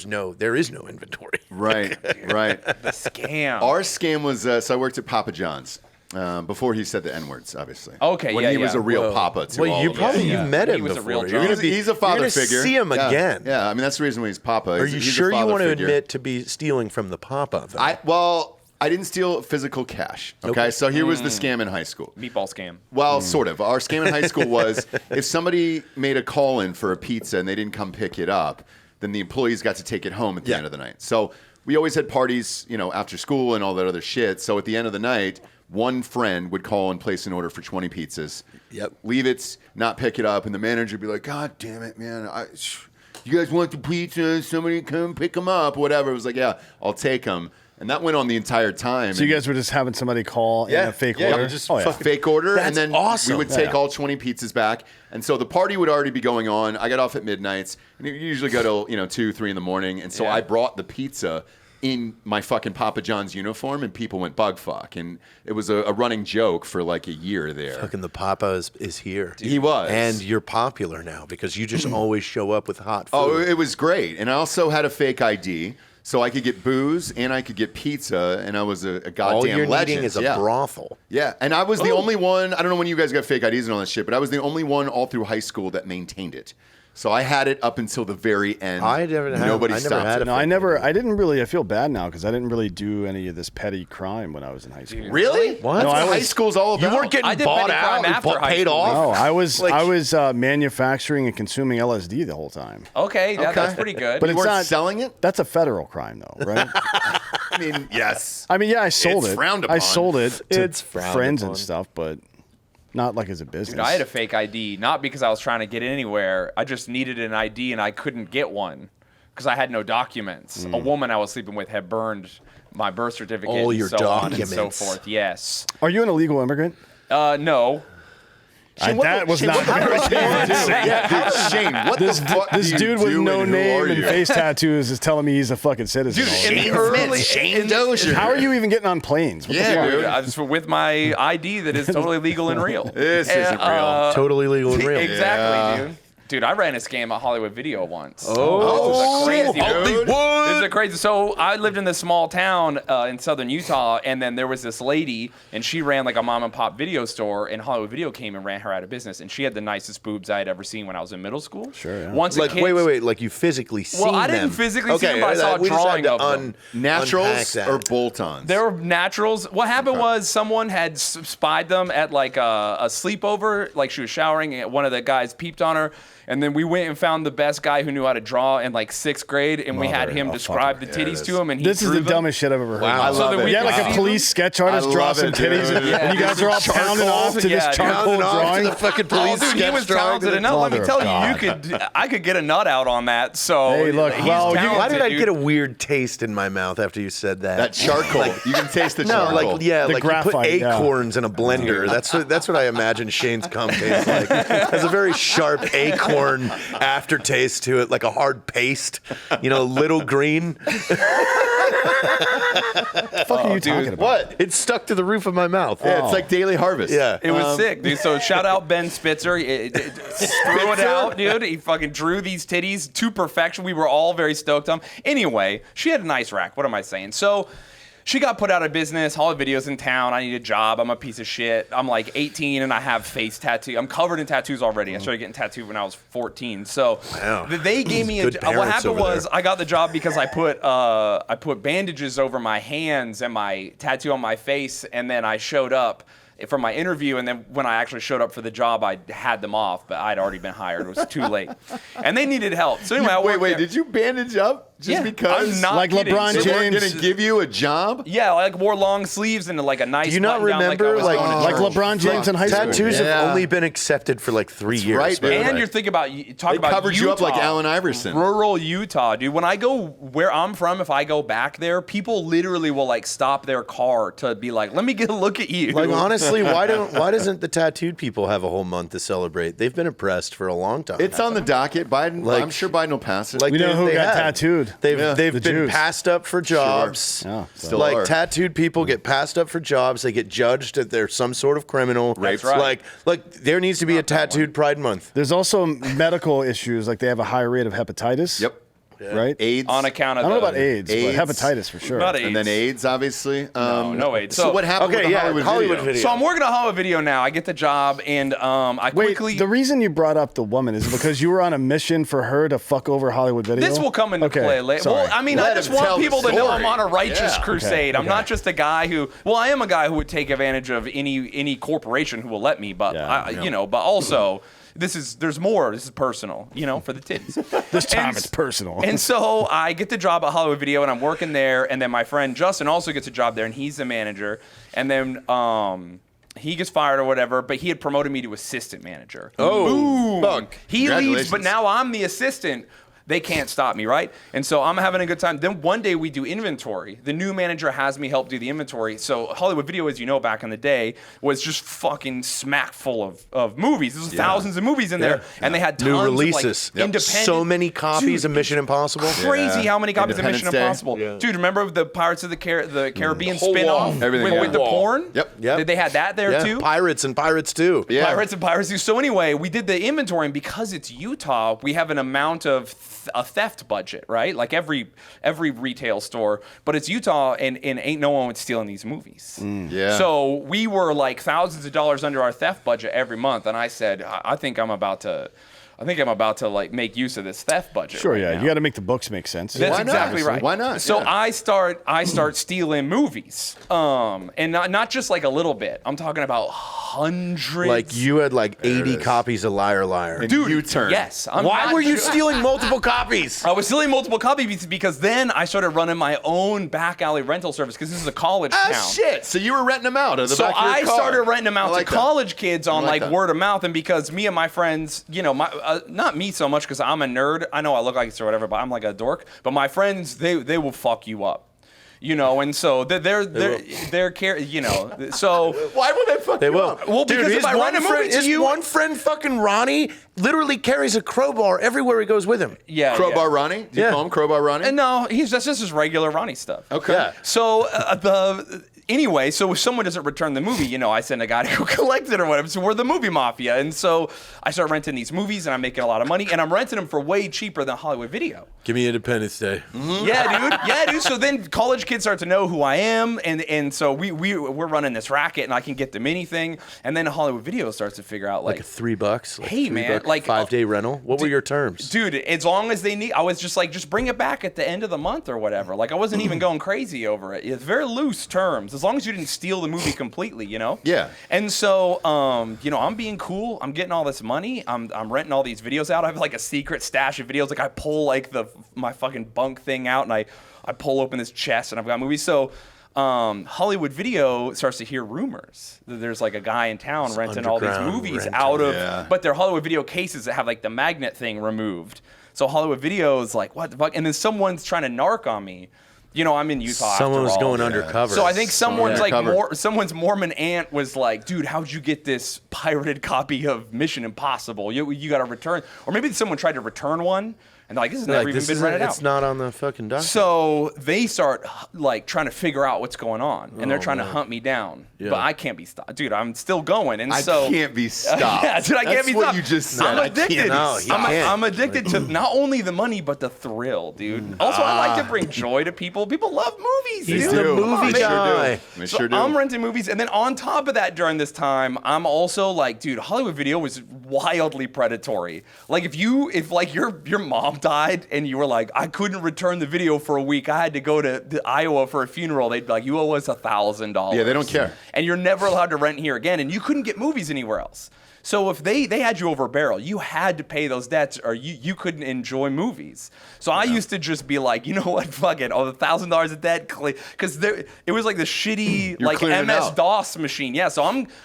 is no inventory. Right. The scam. Our scam was so I worked at Papa John's before he said the N words, obviously. Okay, when yeah, he was yeah. a real Papa to Well, all you of probably us. you've met He him was a before. real You're gonna John. be, He's a father you're gonna figure. See him Yeah. again. Yeah, I mean that's the reason why he's Papa. Are He's you a sure you father want to figure. admit to be stealing from the Papa? Though? Well, I didn't steal physical cash. Okay, so here was the scam in high school. Meatball scam. Well, sort of. Our scam in high school was if somebody made a call in for a pizza and they didn't come pick it up, then the employees got to take it home at the end of the night. So we always had parties, after school and all that other shit. So at the end of the night, one friend would call and place an order for 20 pizzas. Yep. Leave it, not pick it up, and the manager would be like, God damn it, man. You guys want the pizza? Somebody come pick them up, whatever. It was like, yeah, I'll take them. And that went on the entire time. So you guys were just having somebody call in a fake order? Just fake order, That's and then awesome. we would take all 20 pizzas back. And so the party would already be going on. I got off at midnights, and it usually go till 2, 3 in the morning. And so I brought the pizza in my fucking Papa John's uniform, and people went bug fuck. And it was a running joke for like a year there. Fucking the Papa is here. He was. And you're popular now because you just always show up with hot food. Oh, it was great. And I also had a fake ID. So I could get booze and I could get pizza, and I was a goddamn all you're legend. needing is a brothel. Yeah, and I was the only one. I don't know when you guys got fake IDs and all that shit, but I was the only one all through high school that maintained it. So I had it up until the very end. Nobody stopped it. No, I didn't really. I feel bad now because I didn't really do any of this petty crime when I was in high school. Really? What? That's No, what I high was- school's all about. You weren't I getting did bought petty crime out, after high paid school. off. No, I was Like- manufacturing and consuming LSD the whole time. Okay, that's pretty good. But You it's weren't not selling it? That's a federal crime, though, right? I mean, yes. I mean, yeah, I sold It's it. frowned I upon. sold it to It's frowned friends upon. and stuff, but not like as a business. Dude, I had a fake ID, not because I was trying to get anywhere. I just needed an ID, and I couldn't get one because I had no documents. A woman I was sleeping with had burned my birth certificate All and your so on and so documents. forth. Yes. Are you an illegal immigrant? No. That was not very Shane, what the fuck This do you dude with do no and who name are and you? face tattoos is telling me he's a fucking citizen. In the early, Shane Dozier. How are you even getting on planes? What the Yeah, fuck? dude. I was with my ID that is totally legal and real. This isn't real. Totally legal and real. Exactly, dude. Dude, I ran a scam at Hollywood Video once. Oh, this is a crazy Hollywood. This is a crazy. So I lived in this small town in southern Utah, and then there was this lady, and she ran like a mom and pop video store, and Hollywood Video came and ran her out of business, and she had the nicest boobs I had ever seen when I was in middle school. Sure, yeah. Once Like, a kid, wait. Like you physically seen them. Well, I didn't physically see them, but I saw a we just had drawing to of them. Naturals unpack or that. bolt-ons? They were naturals. What happened was someone had spied them at like a sleepover, like she was showering, and one of the guys peeped on her, and then we went and found the best guy who knew how to draw in like 6th grade, and we had him describe the titties to him, and he This is drew the them. dumbest shit I've ever heard. Wow. I So love that it. we had like Wow. a police sketch artist I draw love some it, titties, dude. and you guys are all pounding off to this Yeah, charcoal drawing. the fucking Oh, police dude, he was talented enough. Let me Mother tell of you, I could get a nut out on that. So Hey, look, he's well, talented, Why did I dude. get a weird taste in my mouth after you said that? That charcoal. You can taste the No, charcoal. like yeah, The like you put graphite, yeah. acorns in a blender. That's what I imagine Shane's cum tastes like. Has a very sharp acorn aftertaste to it, like a hard paste. Little green. What the fuck are you talking about? What? It's stuck to the roof of my mouth. Yeah, it's like Daily Harvest. Yeah. It was sick, dude. So shout out Ben Spitzer. He threw it out, dude. He fucking drew these titties to perfection. We were all very stoked on. Anyway, she had a nice rack. What am I saying? So she got put out of business. Hollywood Video's in town. I need a job. I'm a piece of shit. I'm like 18 and I have face tattoo. I'm covered in tattoos already. I started getting tattooed when I was 14. So Wow. they gave me Good what parents happened over was there. I got the job because I put bandages over my hands and my tattoo on my face, and then I showed up for my interview, and then when I actually showed up for the job, I had them off, but I'd already been hired. It was too late, and they needed help. So anyway, I worked Wait, there. did you bandage up Just because? I'm not Like kidding. LeBron They weren't James. going to give you a job? Yeah, I like wore long sleeves and like a nice. Do you not button down, remember, like, I was like- going to Like church. LeBron James in high school. Tattoos Yeah. have only been accepted for like 3 years. right, man. man. And you're thinking about talk They about covered Utah, you up like Allen Iverson. rural Utah, dude. When I go where I'm from, if I go back there, people literally will like stop their car to be like, "Let me get a look at you." Like honestly, why doesn't the tattooed people have a whole month to celebrate? They've been oppressed for a long time. It's on the docket. Biden. Like- I'm sure Biden will pass it. Like We know who got have. tattooed. They've The been Jews. passed up for jobs. Yeah, Still like are. tattooed people get passed up for jobs. They get judged that they're some sort of criminal. That's right. Like there needs to be a tattooed Pride Month. There's also medical issues, like they have a high rate of hepatitis. Yep. Right? AIDS. on account I of don't know the- about AIDS, AIDS. but hepatitis for sure. Not AIDS. And then AIDS, obviously. No AIDS. So, So- what happened with the Hollywood video? So I'm working a Hollywood video now. I get the job, and I Wait, quickly. the reason you brought up the woman is because you were on a mission for her to fuck over Hollywood Video? This will come into Okay, play later. sorry. Well, I mean, Let I just him tell want the people to know I'm story. on a righteous Yeah. crusade. I'm okay. not just a guy who. Well, I am a guy who would take advantage of any corporation who will let me. But Yeah. but also. There's more. This is personal, for the titties. This time And- it's personal. And so I get the job at Hollywood Video, and I'm working there. And then my friend Justin also gets a job there, and he's the manager. And then he gets fired or whatever, but he had promoted me to assistant manager. Oh, fuck. He leaves, Congratulations. but now I'm the assistant. They can't stop me, right? And so I'm having a good time. Then one day we do inventory. The new manager has me help do the inventory. So Hollywood Video, as you know, back in the day, was just fucking smack full of movies. There's thousands of movies in there, and they had tons New of releases. like, independent. So many copies Dude, of Mission Impossible. Crazy Yeah. how many copies of Mission Independence Day. Impossible. Dude, remember the Pirates of the Caribbean whole spin-off wall. Everything, with the yeah. porn? Yep. Yep. They had that there Yeah, too? Pirates and Pirates too. Yeah. Pirates and Pirates too. So anyway, we did the inventory, and because it's Utah, we have an amount of a theft budget, right? Like every retail store, but it's Utah, and ain't no one stealing these movies. Yeah. So we were like thousands of dollars under our theft budget every month, and I said, I think I'm about to like make use of this theft budget. Sure, right yeah. now. You got to make the books make sense. That's Why not? exactly right. Why not? So Yeah. I start stealing movies, and not just like a little bit. I'm talking about hundreds. Like you had like 80 is. copies of Liar Liar. dude. U-turn. Yes. I'm Why not were you ju- stealing multiple copies? I was stealing multiple copies because then I started running my own back alley rental service because this is a college town. Shit. So you were renting them out of the So back of your I car. started renting them I out like to that. college kids on I like like that. word of mouth, and because me and my friends, not me so much because I'm a nerd. I know I look like it or whatever, but I'm like a dork. But my friends, they will fuck you up. And so they're so Why would they fuck They you will. up? Well, because if I rent a movie to his you- one friend, fucking Ronnie, literally carries a crowbar everywhere he goes with him. yeah, Crowbar yeah. Ronnie? Do you Yeah. call him Crowbar Ronnie? And no, that's just his regular Ronnie stuff. Okay. Yeah. So anyway, so if someone doesn't return the movie, I send a guy to go collect it or whatever. So we're the movie mafia, and so I start renting these movies, and I'm making a lot of money, and I'm renting them for way cheaper than Hollywood Video. Give me Independence Day. Yeah, dude. So then college kids start to know who I am, and so we're running this racket, and I can get them anything, and then Hollywood Video starts to figure out Like $3. Like Hey, man, like, 5-day rental. What were your terms? dude, as long as they need, I was just like, just bring it back at the end of the month or whatever. Like I wasn't even going crazy over it. It's very loose terms, as long as you didn't steal the movie completely, Yeah. And so, I'm being cool. I'm getting all this money. I'm renting all these videos out. I have like a secret stash of videos. Like I pull like my fucking bunk thing out, and I pull open this chest, and I've got movies. So. Hollywood Video starts to hear rumors that there's like a guy in town renting all these underground movies rental. out of, Yeah. but they're Hollywood Video cases that have like the magnet thing removed. So Hollywood Video is like, what the fuck? And then someone's trying to narc on me. I'm in Utah. Someone after was all. going undercover. So I think someone's undercover. someone's Mormon aunt was like, dude, how'd you get this pirated copy of Mission Impossible? You got to return, or maybe someone tried to return one. And they're like, this has never even been rented out. It's not on the fucking document. So they start like trying to figure out what's going on, and they're trying to hunt me down. But I can't be stopped, dude. I'm still going, and I so can't be stopped. yeah, dude, I can't That's be what stopped. you just said. I'm I addicted. can't. No, he can't. I'm addicted to not only the money but the thrill, dude. Also, I like to bring joy to people. People love movies. He's dude. the Come on, movie man. guy. They So sure do. I'm renting movies, and then on top of that, during this time, I'm also like, dude, Hollywood Video was wildly predatory. Like if your mom died and you were like, I couldn't return the video for a week, I had to go to Iowa for a funeral, they'd be like, you owe us $1,000. Yeah, they don't care. And you're never allowed to rent here again, and you couldn't get movies anywhere else. So if they had you over a barrel, you had to pay those debts or you couldn't enjoy movies. So I used to just be like, you know what, fuck it, $1,000 of debt, because it was like the shitty You're like cleaning out. MS-DOS machine. Yeah, so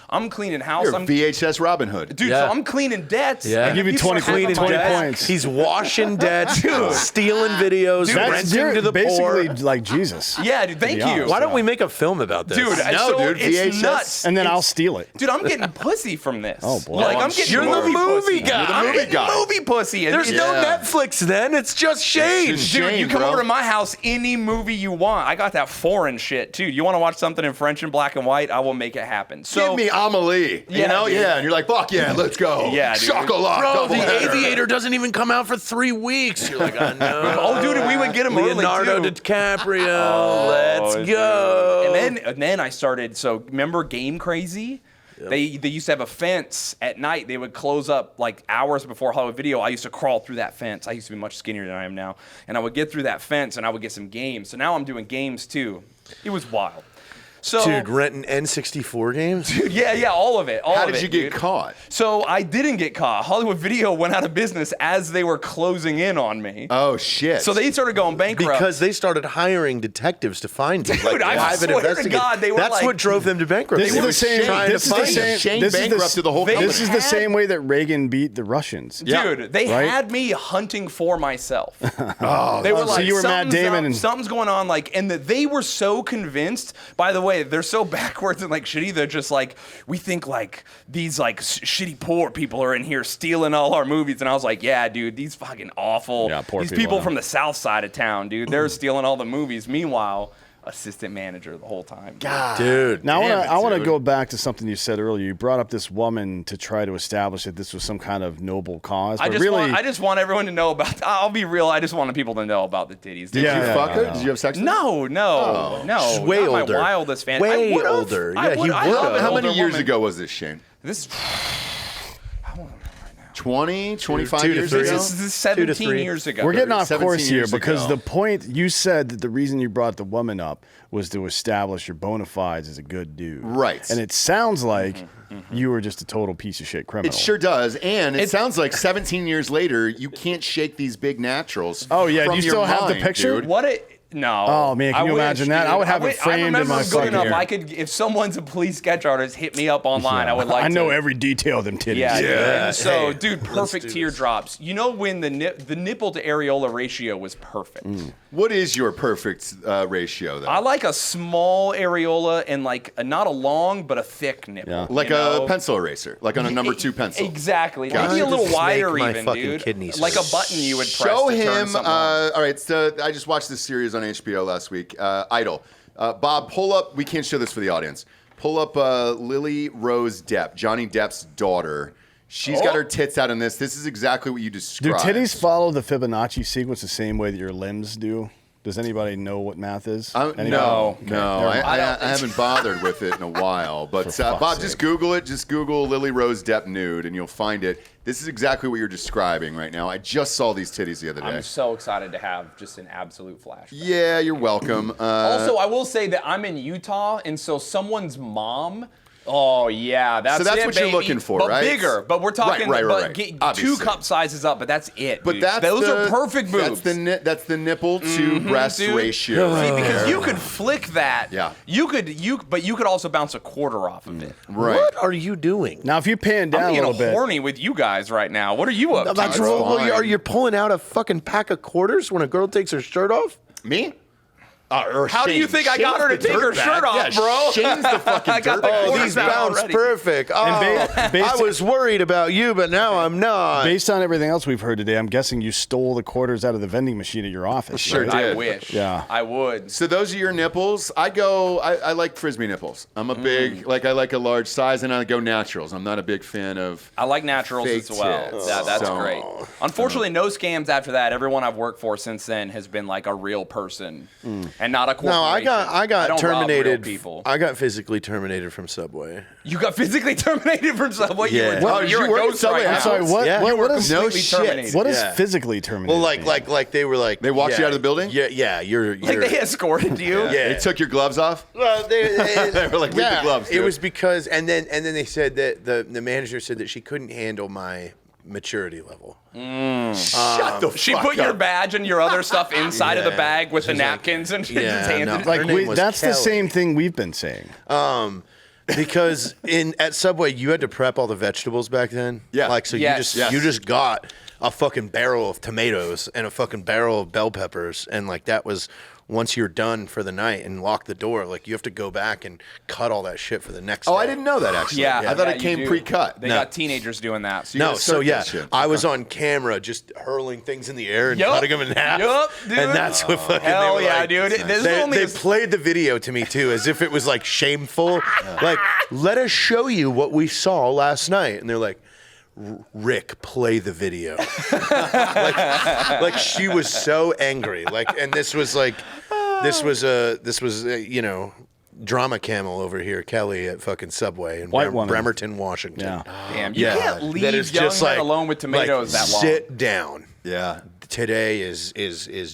I'm cleaning house. You're I'm VHS Robin Hood. Dude, Yeah. so I'm cleaning debts. Yeah. and I'll give you people 20 are having my back. points. He's washing debts, stealing videos, renting to the basically poor. like Jesus. Yeah, dude, thank be you. honest. Why don't we make a film about this? Dude, No, so dude, it's VHS. nuts. And then It's- I'll steal it. Dude, I'm getting pussy from this. Oh, boy. Like, Oh, I'm I'm getting sure. You're the movie guy. I'm movie getting guy. movie pussy. And There's no Yeah. Netflix then. It's just Shayne. It's just Dude, Shayne, you come bro. over to my house, any movie you want. I got that foreign shit, too. You want to watch something in French and black and white? I will make it happen. So, Give me Amelie. Yeah, you know? dude. Yeah. And you're like, fuck yeah, let's go. Yeah, dude. Chocolat. Bro, double The header. Aviator doesn't even come out for 3 weeks. You're like, I know. Oh, dude, we would get him Leonardo early, too. DiCaprio. Let's dude. go. And then I started. So remember Game Crazy? They used to have a fence at night. They would close up like hours before Hollywood Video. I used to crawl through that fence. I used to be much skinnier than I am now, and I would get through that fence and I would get some games. So now I'm doing games too. It was wild. So Dude, renting N64 games? yeah, all of it. All How of did it, you get dude. caught? So I didn't get caught. Hollywood Video went out of business as they were closing in on me. Oh, shit. So they started going bankrupt. Because they started hiring detectives to find you. Dude, I swear to God, they were That's like- what drove them to bankruptcy. This is the same. Trying This to is the find same. you. Shane this is the- bankrupted the whole company. This is the same way that Reagan beat the Russians. Dude, they Right? had me hunting for myself. They were so like, you were Matt "Something's Damon up, and- something's going on." Like, and that they were so convinced. By the way, they're so backwards and like shitty. They're just like, we think like these like shitty poor people are in here stealing all our movies. And I was like, yeah, dude, these fucking awful. Yeah, poor these people, people yeah. from the south side of town, dude. They're stealing all the movies. Meanwhile, assistant manager the whole time. Dude. Now Damn I want to dude. go back to something you said earlier. You brought up this woman to try to establish that this was some kind of noble cause. I But just really, want everyone to know about. I'll be real. I just want people to know about the titties. Did Yeah, you yeah, fuck her? yeah. Did you have sex with her? No, no. She's way not older. My wildest fan. Way I would've. older. I Yeah, he would. I would've. love an How many older years woman. ago was this, Shane? This 20, 25 2 to years 3. ago? this is 17 3. years ago. we're getting off 17 course here years because ago. the point you said that the reason you brought the woman up was to establish your bona fides as a good dude. Right. And it sounds like you were just a total piece of shit criminal. It sure does. And it It- sounds like 17 years later, you can't shake these big naturals. Oh, yeah. Do from you your still have the mind, picture? dude. What it? No. Oh, man, can I you wish, imagine that? dude. I would have it I framed in remember my good fucking enough. ear. I could, if someone's a police sketch artist, hit me up online. I would like. I know to. every detail of them titties. Yeah, dude. Yeah. And so, Hey, dude, perfect teardrops. You know when the nipple to areola ratio was perfect. What is your perfect ratio, though? I like a small areola and like not a long but a thick nipple. Yeah. like you a know? pencil eraser, like on a number 2 pencil. Exactly. Gotcha. Maybe a little Just make wider my even, fucking dude. kidneys Like a hurt. button you would press Show to turn him. something on. All right, so I just watched this series on HBO last week, Idol. Bob, pull up. We can't show this for the audience. Pull up Lily Rose Depp, Johnny Depp's daughter. She's got her tits out in this. This is exactly what you Do described. titties follow the Fibonacci sequence the same way that your limbs do? Does anybody know what math is? Anybody? No, Okay, no, never mind. I haven't bothered with it in a while. But fuck's Bob, sake. just Google it. Just Google Lily Rose Depp nude, and you'll find it. This is exactly what you're describing right now. I just saw these titties the other day. I'm so excited to have just an absolute flashback. Yeah, you're welcome. Also, I will say that I'm in Utah, and so someone's mom. Oh yeah, that's So that's it, what you're baby. looking for, but right? bigger. But we're talking Right. but two Obviously. cup sizes up, but that's it. But dude. that's those the, are perfect boobs. That's the nipple to breast dude. ratio. See, because there. you could flick that. Yeah. But you could also bounce a quarter off of it. Right. What are you doing? Now, if you pan down I'm a getting little bit, horny with you guys right now. What are you up to? That's That's wrong. fine. Are you pulling out a fucking pack of quarters when a girl takes her shirt off? Me? How do you think I got her to take her shirt off, yeah, bro? Shane's the fucking I got the dirtbag. quarters These out bounce already. perfect. Oh, I was worried about you, but now I'm not. based on everything else we've heard today, I'm guessing you stole the quarters out of the vending machine at your office. Sure right? did. I wish. Yeah. I would. So those are your nipples. I like frisbee nipples. I'm a big, I like a large size, and I go naturals. I'm not a big fan of. I like naturals Fake as well. tits. That's So- great. Unfortunately, no scams after that. Everyone I've worked for since then has been like a real person. and not a corporation. No, I got don't rob real terminated. people. I got physically terminated from Subway. You got physically terminated from Subway? Yeah. You're a you work at ghost Subway? right I'm now. sorry, what? Yeah. What, You what were is completely shit. terminated. what is Yeah. physically terminated? Well, like they were like They walked you out of the building? Yeah, you're Like they escorted you? Yeah. They took your gloves off? Well, they They were like, leave the gloves, It dude. was because, and then they said that the manager said that she couldn't handle my maturity level. Shut the She fuck put your up. badge and your other stuff inside of the Yeah. bag with the She's like, napkins and she yeah, just handed no. it. Her like name was that's the Kelly. same thing we've been saying. Because at Subway you had to prep all the vegetables back then. Yeah. Like so Yes. you just got a fucking barrel of tomatoes and a fucking barrel of bell peppers, and like that was once you're done for the night and lock the door, like you have to go back and cut all that shit for the next Oh, day. I didn't know that actually. Yeah, I thought yeah, it came you do. pre-cut. They No. got teenagers doing that. you No, gotta so start yeah, that shit. I was on camera just hurling things in the air and Yup. cutting them in half. Yup, dude. And that's what fucking Hell they were yeah, like, dude. This is They, only they a- played the video to me too, as if it was like shameful. Like, let us show you what we saw last night. And they're like, Rick, play the video. like she was so angry. Like, and this was you know, drama camel over here, Kelly at fucking Subway in White woman. Bremerton, Washington. Yeah. Damn, you can't leave That is young just men like, alone with tomatoes like, that long. Sit down. Yeah. Today is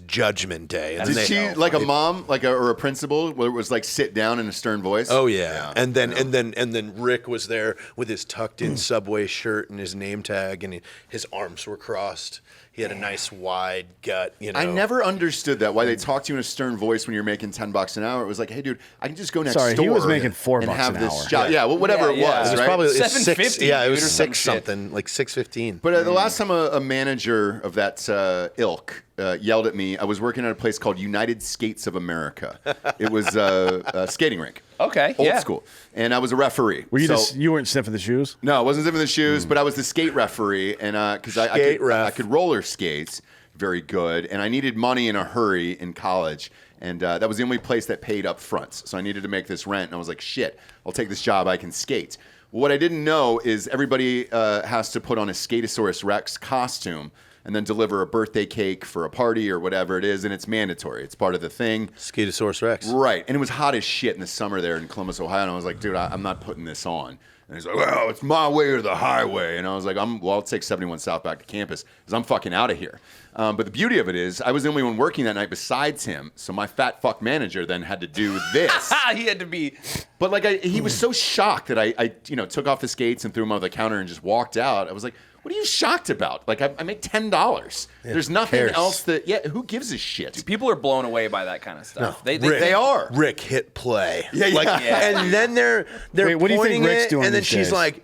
Judgment Day. And Did they- she like a mom, like or a principal, where it was like sit down in a stern voice? Oh yeah. And then Rick was there with his tucked in Subway shirt and his name tag, and his arms were crossed. He had a nice wide gut, you know. I never understood that, why they talk to you in a stern voice when you're making $10 an hour. It was like, hey, dude, I can just go next Sorry, door. he was making $4 and have an this hour. job. Yeah, well, whatever it Yeah, was, yeah. It was right? probably $7.50, Yeah, it was dude, or some six shit. something, like 6:15. But the last time a manager of that ilk yelled at me, I was working at a place called United Skates of America. It was a skating rink. Okay, Old yeah. school. And I was a referee. Were you So- just you weren't sniffing the shoes? No, I wasn't zipping the shoes, but I was the skate referee, and because Skate I ref. could roller skates very good, and I needed money in a hurry in college, and that was the only place that paid up front. So I needed to make this rent, and I was like, shit, I'll take this job. I can skate. What I didn't know is everybody has to put on a Skatosaurus Rex costume and then deliver a birthday cake for a party or whatever it is, and it's mandatory. It's part of the thing. Skatosaurus Rex. Right, and it was hot as shit in the summer there in Columbus, Ohio, and I was like, dude, I'm not putting this on. And he's like, well, it's my way or the highway. And I was like, I'll take 71 South back to campus because I'm fucking out of here. But the beauty of it is I was the only one working that night besides him, so my fat fuck manager then had to do this. He had to be. But like he was so shocked that I took off the skates and threw them on the counter and just walked out. I was like, what are you shocked about? Like I make $10. There's nothing cares? else that who gives a shit? People are blown away by that kind of stuff. They are. Rick hit play. Yeah, like, yeah. And then they're Wait, what do you think pointing Rick's it, doing and then these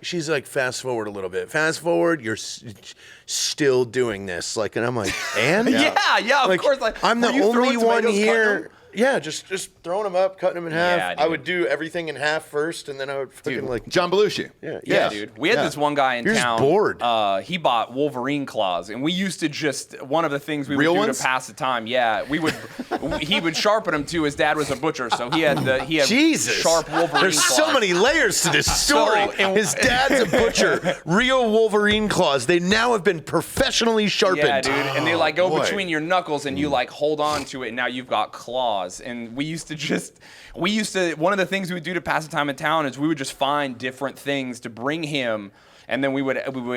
she's days? like, fast forward a little bit. Fast forward, you're still doing this. Like, and I'm like, and Yeah, of course. Like, I'm the were you only throwing one tomatoes, cutting here. them? Yeah, just throwing them up, cutting them in half. Yeah, I dude. would do everything in half first, and then I would fucking like. John Belushi. Yeah, dude. We had this one guy in You're just town. bored. He bought Wolverine claws, and we used to just one of the things we Real would do ones? to pass the time. Yeah, we would. He would sharpen them too. His dad was a butcher, so he had Jesus. sharp Wolverine. There's claws. so many layers to this story. and- His dad's a butcher. Real Wolverine claws. They now have been professionally sharpened. Yeah, dude. And they like go boy. between your knuckles, and you like hold on to it, and now you've got claws. And we used to one of the things we would do to pass the time in town is we would just find different things to bring him. And then we would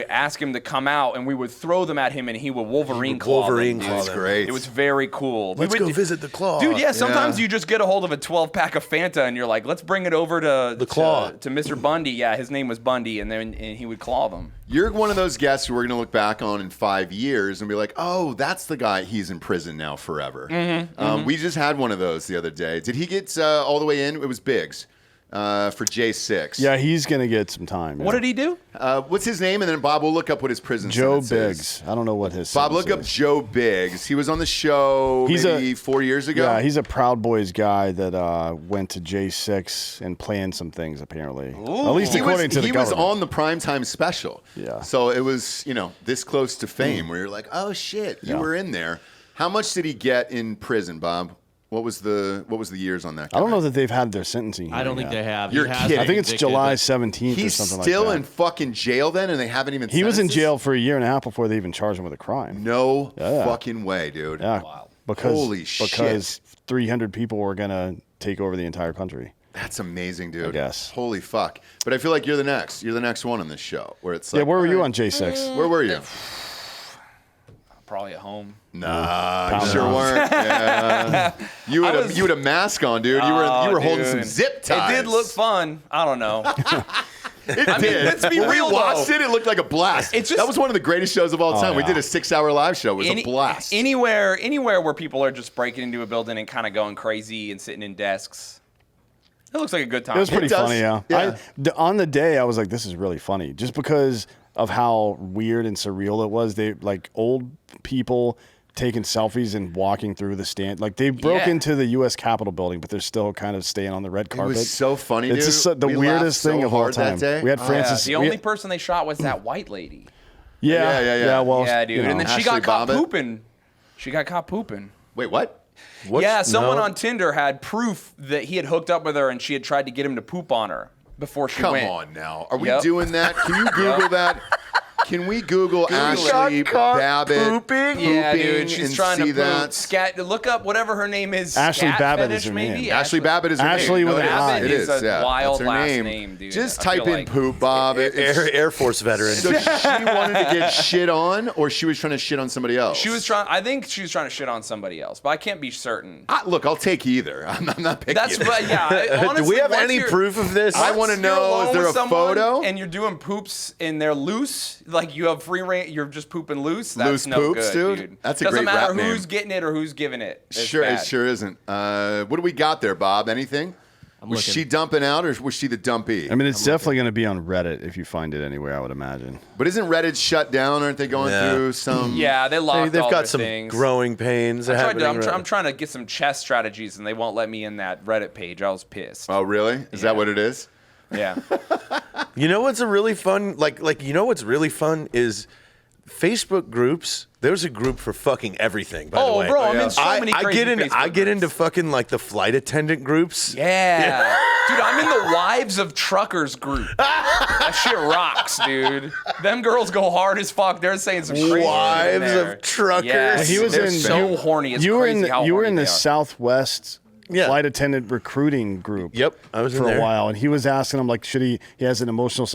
ask him to come out, and we would throw them at him, and he would Wolverine claw Wolverine them, claw dude. them. Great. It was very cool. Let's go visit the claw. Dude, yeah, sometimes Yeah. you just get a hold of a 12-pack of Fanta, and you're like, let's bring it over to The claw. to Mr. Bundy. Yeah, his name was Bundy, and he would claw them. You're one of those guests who we're going to look back on in 5 years and be like, oh, that's the guy. He's in prison now forever. We just had one of those the other day. Did he get all the way in? It was Biggs for J6. Yeah, he's gonna get some time. What did he do? What's his name? And then Bob will look up what his prison Joe sentence Biggs. is. I don't know what his. Bob, sentence look up is. Joe Biggs. He was on the show He's maybe 4 years ago. Yeah, he's a Proud Boys guy that went to J6 and planned some things apparently. At least according to the he was government. on the primetime special. Yeah. So it was, this close to fame where you're like, oh shit, you Yeah. were in there. How much did he get in prison, Bob? What was the years on that guy? I don't know that they've had their sentencing. I don't think they have. You're He has kidding. been I think it's convicted, July but 17th or He's something still like that. in fucking jail then, and they haven't even. He was in sentenced jail for a year and a half before they even charged him with a crime. him? No Yeah. fucking way, dude. Yeah. because 300 people were gonna take over the entire country. That's amazing, dude. I guess. Holy fuck. But I feel like you're the next. You're the next one on this show where it's like, Yeah, where were you on J6? Where were you? Probably at home. Nah, you sure weren't. Yeah. You had a mask on, dude. You were holding some zip ties. It did look fun. I don't know. It did. Let's be when real, we watched though. it looked like a blast. It's just- that was one of the greatest shows of all time. We yeah. did a 6-hour live show. It was a blast. Anywhere where people are just breaking into a building and kind of going crazy and sitting in desks. It looks like a good time. It was pretty does. funny, yeah. On the day, I was like, this is really funny. Just because of how weird and surreal it was. They like old people taking selfies and walking through the stand. Like they broke into the U.S. Capitol building, but they're still kind of staying on the red carpet. It was so funny, dude. It's just the We weirdest laughed thing so of all hard that time. day. We had Francis. The only person they shot was that white lady. Yeah. Well, Yeah, dude. you know. And then she Ashley got caught Bobbitt? pooping. She got caught pooping. Wait, what? Yeah, someone on Tinder had proof that he had hooked up with her and she had tried to get him to poop on her before she Come went. on now. Are we Yep. doing that? Can you Google that? Can we Google Ashley Babbitt pooping? Yeah, dude. She's and trying to see poop. that? Scat. Look up whatever her name is. Ashley Scat Babbitt fetish, is her maybe? name. Ashley Babbitt is her Ashley name. with an I. It is. a Yeah, wild that's her last name. name, dude. Just I feel type in like- poop, Bob. Air Force veteran. So she wanted to get shit on, or she was trying to shit on somebody else? She was trying. I think she was trying to shit on somebody else, but I can't be certain. Look, I'll take either. I'm not picking. That's right. Yeah. Do Honestly, we have once any you're- proof of this? I want to Once know, you're alone is there with a someone photo? and you're doing poops and they're loose, like you have free reign, you're just pooping loose. That's Loose no poops, good, dude? That's a Doesn't great matter rap name. who's getting it or who's giving it. It's Sure, bad. it sure isn't. What do we got there, Bob? Anything? Was looking. she dumping out, or was she the dumpy? I mean, it's definitely going to be on Reddit if you find it anywhere, I would imagine. But isn't Reddit shut down? Aren't they going Yeah. through some? Yeah, they locked They've all got their some things. growing pains. I'm trying to get some chess strategies, and they won't let me in that Reddit page. I was pissed. Oh, really? Is that what it is? Yeah. You know what's a really fun you know what's really fun is Facebook groups. There's a group for fucking everything. By the Oh, way, bro, I'm in so many crazy I Facebook get into groups. fucking like the flight attendant groups. Yeah. Dude, I'm in the Wives of Truckers group. That shit rocks, dude. Them girls go hard as fuck. They're saying some crazy shit in Wives there. of Truckers. Yes. He was They're in- so horny. It's you were crazy in how you were horny in the they are. Southwest Yeah. flight attendant recruiting group. Yep, I was in for there. a while, and he was asking him like, should he has an emotional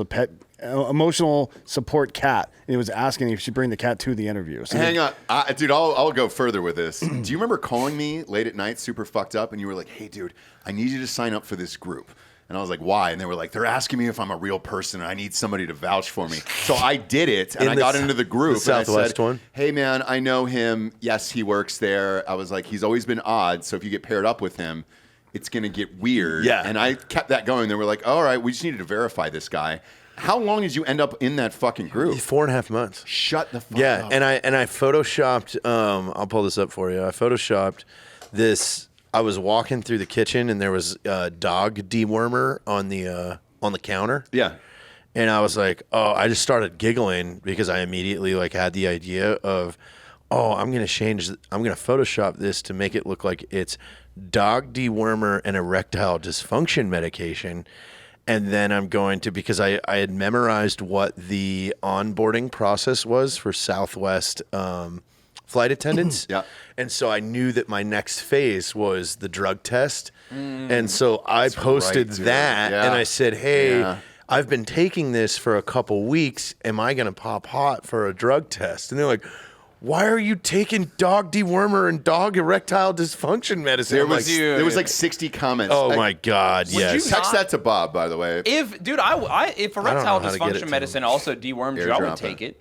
support cat, and he was asking if he should bring the cat to the interview. So Hang on, dude. I'll go further with this. Do you remember calling me late at night, super fucked up, and you were like, "Hey, dude, I need you to sign up for this group." And I was like, "Why?" And they were like, "They're asking me if I'm a real person, and I need somebody to vouch for me." So I did it, and In I the got s- into the group. the and I Southwest said, one? Hey, man, I know him. Yes, he works there. I was like, he's always been odd. So if you get paired up with him, it's gonna get weird. Yeah. And I kept that going. They were like, "All right, we just needed to verify this guy." How long did you end up in that fucking group? 4.5 months. Shut the fuck Yeah, up. and I photoshopped. I'll pull this up for you. I photoshopped this. I was walking through the kitchen and there was a dog dewormer on the counter. Yeah. And I was like, oh, I just started giggling because I immediately like had the idea of, oh, I'm gonna Photoshop this to make it look like it's dog dewormer and erectile dysfunction medication. And then I'm going to, because I had memorized what the onboarding process was for Southwest flight attendants. Yeah. And so I knew that my next phase was the drug test. And so I posted right, dude. that Yeah. and I said, hey, Yeah. I've been taking this for a couple weeks. Am I going to pop hot for a drug test? And they're like, why are you taking dog dewormer and dog erectile dysfunction medicine? There I'm was like, there was like 60 comments. oh Like, my God, you yes. Text not- that to Bob, by the way. If know erectile how to get it dysfunction to medicine also dewormed you, I Airdrop would take it.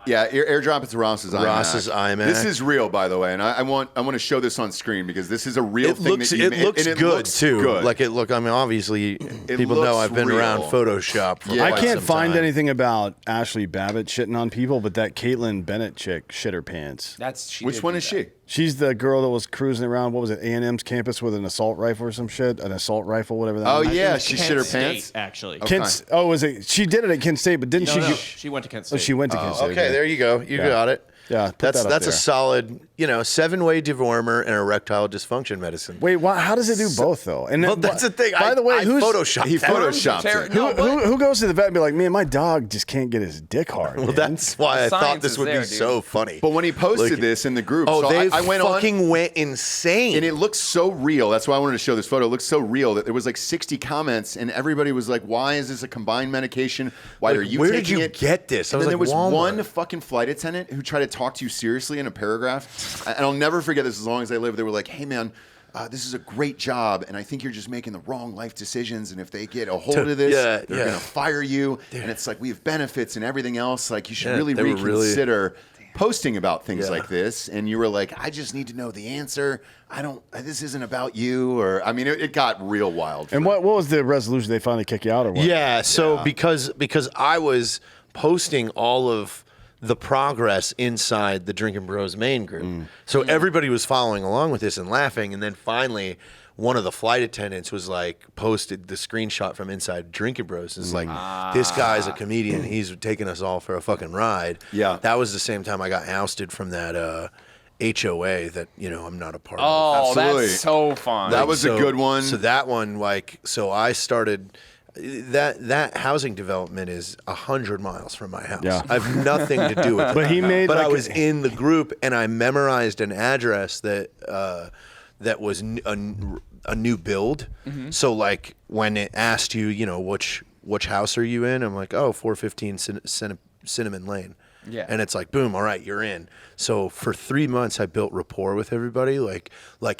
Yeah, airdrop it to Ross's iMac. Ross's iMac. This is real, by the way, and I want to show this on screen because this is a real It thing. looks, that you it made, looks and good looks too. Good. Like I mean, obviously, people know looks I've been real. around Photoshop for Yeah. I quite can't some find time. anything about Ashley Babbitt shitting on people, but that Caitlyn Bennett chick shit her pants. Which one is she? She's the girl that was cruising around, what was it, A&M's campus with an assault rifle or some shit? An assault rifle, whatever that Oh was. yeah, she Kent shit her State, pants. actually. Oh, was it? She did it at Kent State, but didn't No, she? no, she went to Kent Oh, State. she went to Kent State. Okay, there you go. You got it. Yeah, put that's that up a there. solid, 7-way dewormer and erectile dysfunction medicine. Wait, how does it do both though? And Well, then, that's the thing. By the way, I photoshopped He that. photoshopped it. who goes to the vet and be like, man, my dog just can't get his dick hard? Well, man." that's why I thought science this is would there, be dude. so funny. But when he posted Like- this in the group, Oh, so they I went on. fucking went insane. And it looks so real. That's why I wanted to show this photo. It looks so real that there was like 60 comments, and everybody was like, "Why is this a combined medication? Why are you where taking did you it?" get this? I And was then like, there was Walmart. one fucking flight attendant who tried to talk to you seriously in a paragraph, and I'll never forget this as long as I live. They were like, "Hey man, this is a great job, and I think you're just making the wrong life decisions. And if they get a hold of this, Yeah, they're yeah. gonna fire you. And it's like we have benefits and everything else. Like you should Yeah, really they were really- reconsider." Posting about things Yeah. like this, and you were like, "I just need to know the answer. I don't. This isn't about you." Or I mean, it got real wild. And what was the resolution? They finally kick you out or what? Yeah, so because I was posting all of the progress inside the Drinkin' Bros main group. So everybody was following along with this and laughing, and then finally one of the flight attendants was like posted the screenshot from inside Drinkin' Bros. It's like, this guy's a comedian. He's taking us all for a fucking ride. Yeah. That was the same time I got ousted from that HOA that, I'm not a part of. Oh, Absolutely. that's so fun. That was a good one. So that one, so I started that housing development is 100 miles from my house. Yeah. I have nothing to do with it. But he made But like I was in the group and I memorized an address that was a new build. So like when it asked you, which house are you in? I'm like, 415 Cinnamon Lane. Yeah. And it's like, boom, all right, you're in. So for 3 months, I built rapport with everybody. Like,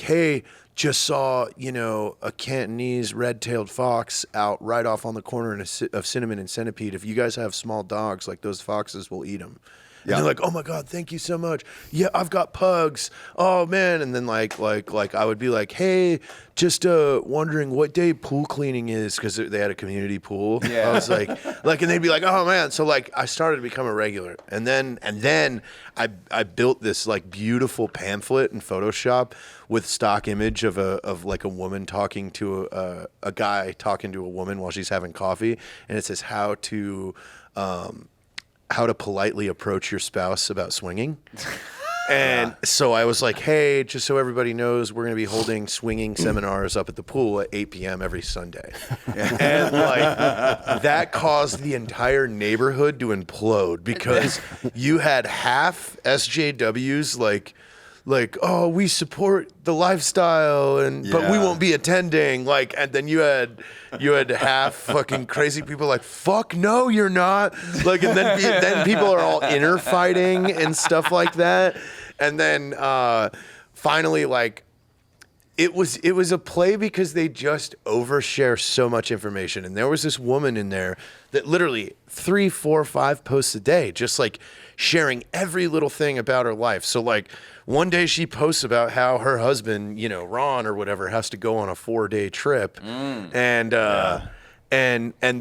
hey, just saw, a Cantonese red-tailed fox out right off on the corner of Cinnamon and Centipede. If you guys have small dogs, like those foxes will eat them. And they're like, "Oh my God, thank you so much. Yeah, I've got pugs. Oh man." And then like I would be like, "Hey, just wondering what day pool cleaning is," because they had a community pool. Yeah. I was like, and they'd be like, "Oh man." So like I started to become a regular, and then I built this like beautiful pamphlet in Photoshop with stock image of like a woman talking to a guy talking to a woman while she's having coffee, and it says how to politely approach your spouse about swinging. And so I was like, hey, just so everybody knows, we're going to be holding swinging seminars up at the pool at 8 p.m. every Sunday. And like that caused the entire neighborhood to implode because you had half SJWs like, oh, we support the lifestyle but we Yeah. won't be attending. Like, and then you had half fucking crazy people like, fuck no, you're not. Like, and then people are all inner fighting and stuff like that. And then finally, like, it was a play because they just overshare so much information. And there was this woman in there that literally 3, 4, 5 posts a day, just like sharing every little thing about her life. So like one day she posts about how her husband, Ron or whatever, has to go on a 4-day trip. And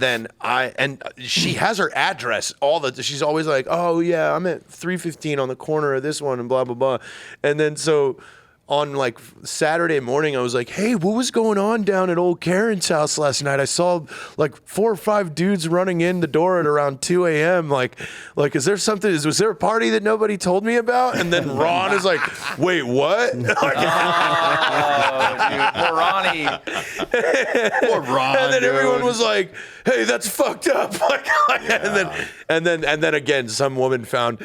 then she has her address, she's always like, oh yeah, I'm at 315 on the corner of this one and blah, blah, blah. And then so on like Saturday morning, I was like, hey, what was going on down at old Karen's house last night? I saw like 4 or 5 dudes running in the door at around 2 a.m. Like, is there something, was there a party that nobody told me about? And then Ron is like, wait, what? Oh, dude, poor Ronnie. Poor Ron, And then everyone dude. was like, hey, that's fucked up. And then again, some woman found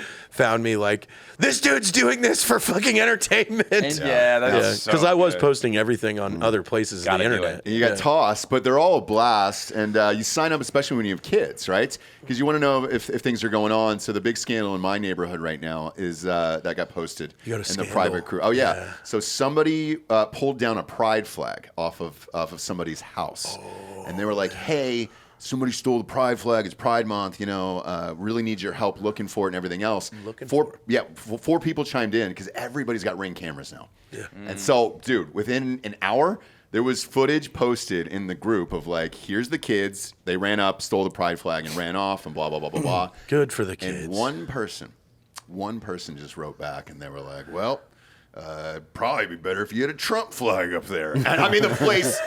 me like, this dude's doing this for fucking entertainment. And yeah, that's so because I was good. posting everything on other places on Gotta the do internet. it. And you got tossed, but they're all a blast. And you sign up, especially when you have kids, right? Because you want to know if things are going on. So the big scandal in my neighborhood right now is that got posted You got a in the scandal. private crew. Oh yeah. Yeah. So somebody pulled down a pride flag off of somebody's house, and they were like, "Hey, somebody stole the pride flag. It's Pride Month. Really need your help looking for it and everything else." Four people chimed in because everybody's got Ring cameras now. Yeah. And so, dude, within an hour, there was footage posted in the group of like, here's the kids. They ran up, stole the pride flag, and ran off, and blah blah blah blah blah. Good for the kids. And one person just wrote back, and they were like, "Well, it'd probably be better if you had a Trump flag up there." And I mean, the place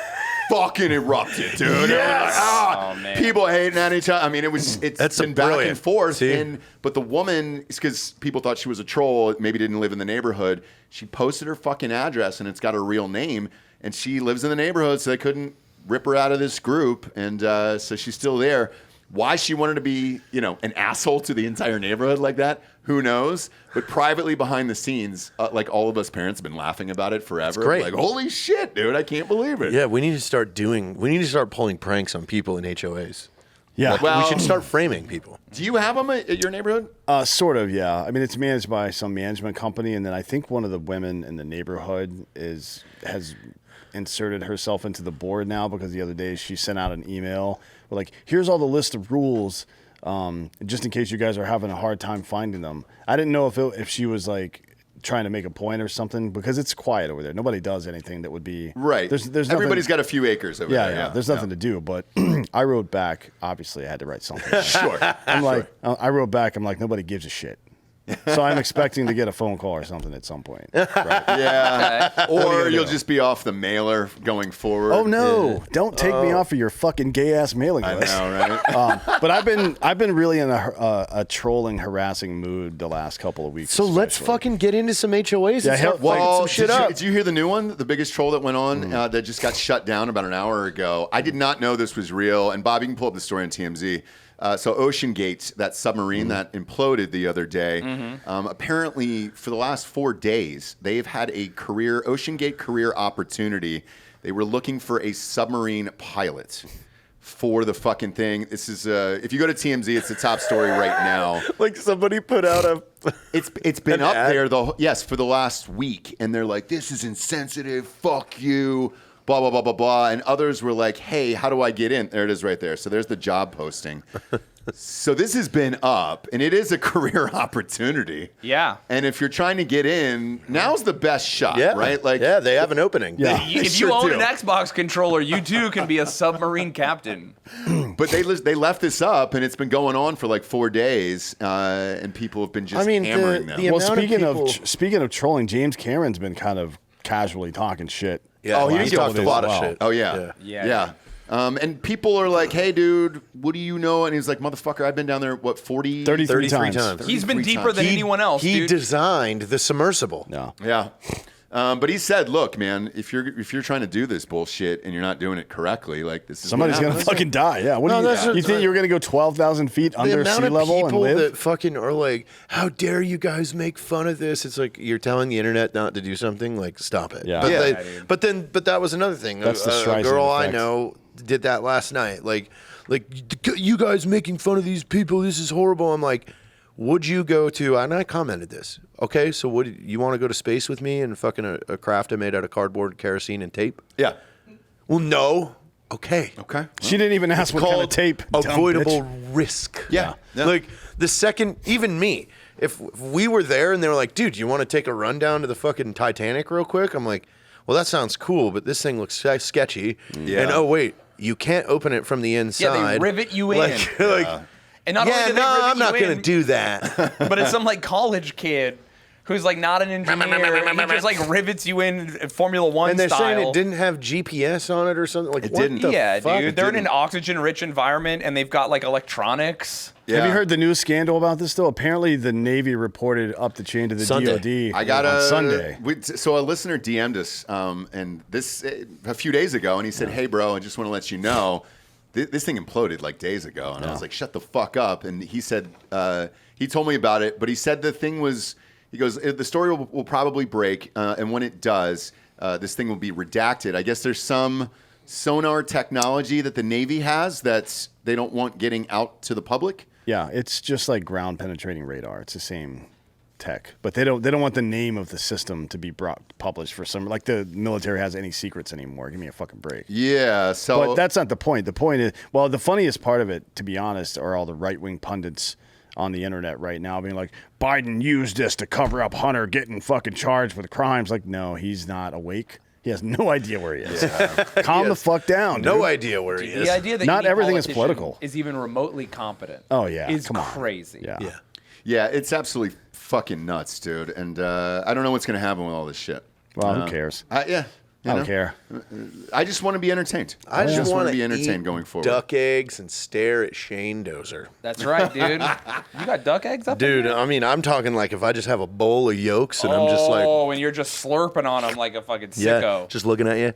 fucking erupted, dude. Yes! Oh, man. People hating on each other. I mean, it's That's been back brilliant. and forth. See? But the woman, because people thought she was a troll, maybe didn't live in the neighborhood. She posted her fucking address, and it's got her real name. And she lives in the neighborhood, so they couldn't rip her out of this group. And so she's still there. Why she wanted to be, an asshole to the entire neighborhood like that, who knows? But privately behind the scenes, like all of us parents have been laughing about it forever. great. Like, holy shit, dude, I can't believe it. Yeah, we need to start pulling pranks on people in HOAs. Yeah. Like, we should start framing people. Do you have them at your neighborhood? Sort of, yeah. I mean, it's managed by some management company, and then I think one of the women in the neighborhood has inserted herself into the board now, because the other day she sent out an email with like, here's all the list of rules, just in case you guys are having a hard time finding them. I didn't know if she was like trying to make a point or something, because it's quiet over there. Nobody does anything that would be Right. There's nothing, Everybody's got a few acres over there. yeah. There's nothing to do, but I wrote back. Obviously, I had to write something. Sure. I wrote back. I'm like, nobody gives a shit. So I'm expecting to get a phone call or something at some point. Right. Yeah. Or you'll just be off the mailer going forward. Oh no! Don't take me off of your fucking gay ass mailing I list. know, right? But I've been really in a trolling, harassing mood the last couple of weeks. So let's especially. fucking get into some HOAs Yeah, and start hell- fighting some shit up. Did you hear the new one? The biggest troll that went on that just got shut down about an hour ago. I did not know this was real. And Bob, you can pull up the story on TMZ. So Ocean Gate, that submarine that imploded the other day, apparently for the last 4 days, they've had a Ocean Gate career opportunity. They were looking for a submarine pilot for the fucking thing. This is, if you go to TMZ, it's the top story right now. Like somebody put out a... It's been An up ad? there, for the last week. And they're like, this is insensitive, fuck you, blah, blah, blah, blah, blah. And others were like, hey, how do I get in? There it is right there. So there's the job posting. So this has been up, and it is a career opportunity. Yeah. And if you're trying to get in, now's the best shot, Yeah. right? Like, yeah, they have an opening. Yeah. If Sure you own do. an Xbox controller, you too can be a submarine captain. But they left this up, and it's been going on for like 4 days, and people have been just hammering them. the Well, amount of people- speaking of trolling, James Cameron's been kind of casually talking shit. Yeah, Oh, he he's talked talked a lot of well. shit. Oh yeah, Yeah. And people are like, "Hey, dude, what do you know?" And he's like, "Motherfucker, I've been down there 33 33 times. times. He's been 33 deeper times. than anyone else, He dude. designed the submersible. No. Yeah. But he said, "Look, man, if you're trying to do this bullshit and you're not doing it correctly, like this is Somebody's what gonna happens." fucking die. Yeah. What No, do that's you what- think you're gonna go 12,000 feet The under amount sea of level and people live? that fucking are like, how dare you guys make fun of this? It's like you're telling the internet not to do something. Like, stop it. Yeah. But, Yeah. but that was another thing. That's the a Streisand girl I effect. know did that last night. Like you guys making fun of these people. This is horrible. I'm like, would you go to? And I commented this. Okay, so would you want to go to space with me and fucking a craft I made out of cardboard, kerosene, and tape? Yeah. Well, no. Okay. Okay. She didn't even ask what kind of tape. dumb Avoidable bitch. risk. Yeah. Yeah. Like the second, even me, if we were there and they were like, dude, you want to take a run down to the fucking Titanic real quick? I'm like, well, that sounds cool, but this thing looks sketchy. Yeah. And oh, wait, you can't open it from the inside. Yeah, they rivet you in. Like, And not only yeah, do they no, rivet I'm not you going in, to do that. but it's some like college kid who's like not an engineer. He just like rivets you in Formula One And they're style. saying it didn't have GPS on it or something. Like, It what didn't. the Yeah, fuck? dude. They're in an oxygen-rich environment, and they've got like electronics. Yeah. Have you heard the news scandal about this though? Apparently, the Navy reported up the chain to the Sunday. DoD I got on Sunday. So a listener DM'd us, and this a few days ago, and he said, "Hey, bro, I just want to let you know, this thing imploded like days ago." And I was like, "Shut the fuck up!" And he said, he told me about it, but he said the thing was, he goes, the story will probably break, and when it does, this thing will be redacted. I guess there's some sonar technology that the Navy has that they don't want getting out to the public. Yeah, it's just like ground penetrating radar. It's the same tech, but they don't want the name of the system to be published for some, like the military has any secrets anymore. Give me a fucking break. Yeah, so But that's not the point. The point is, well, the funniest part of it, to be honest, are all the right-wing pundits on the internet right now being like, Biden used this to cover up Hunter getting fucking charged with crimes. Like, no, he's not awake. He has no idea where he is. Calm the fuck down, No dude. idea where he is. The idea that Not any everything is politician political. is even remotely competent. Oh, yeah. is Come on. crazy. Yeah. Yeah. yeah, it's absolutely fucking nuts, dude. And I don't know what's gonna happen with all this shit. Well, who cares? Yeah. I don't care. I just want to be entertained. I just want to be entertained eat going forward. duck eggs and stare at Shayne Dozer. That's right, dude. You got duck eggs up Dude, in there? I mean, I'm talking like if I just have a bowl of yolks and I'm just like, Oh, and you're just slurping on them like a fucking yeah, sicko. just looking at you.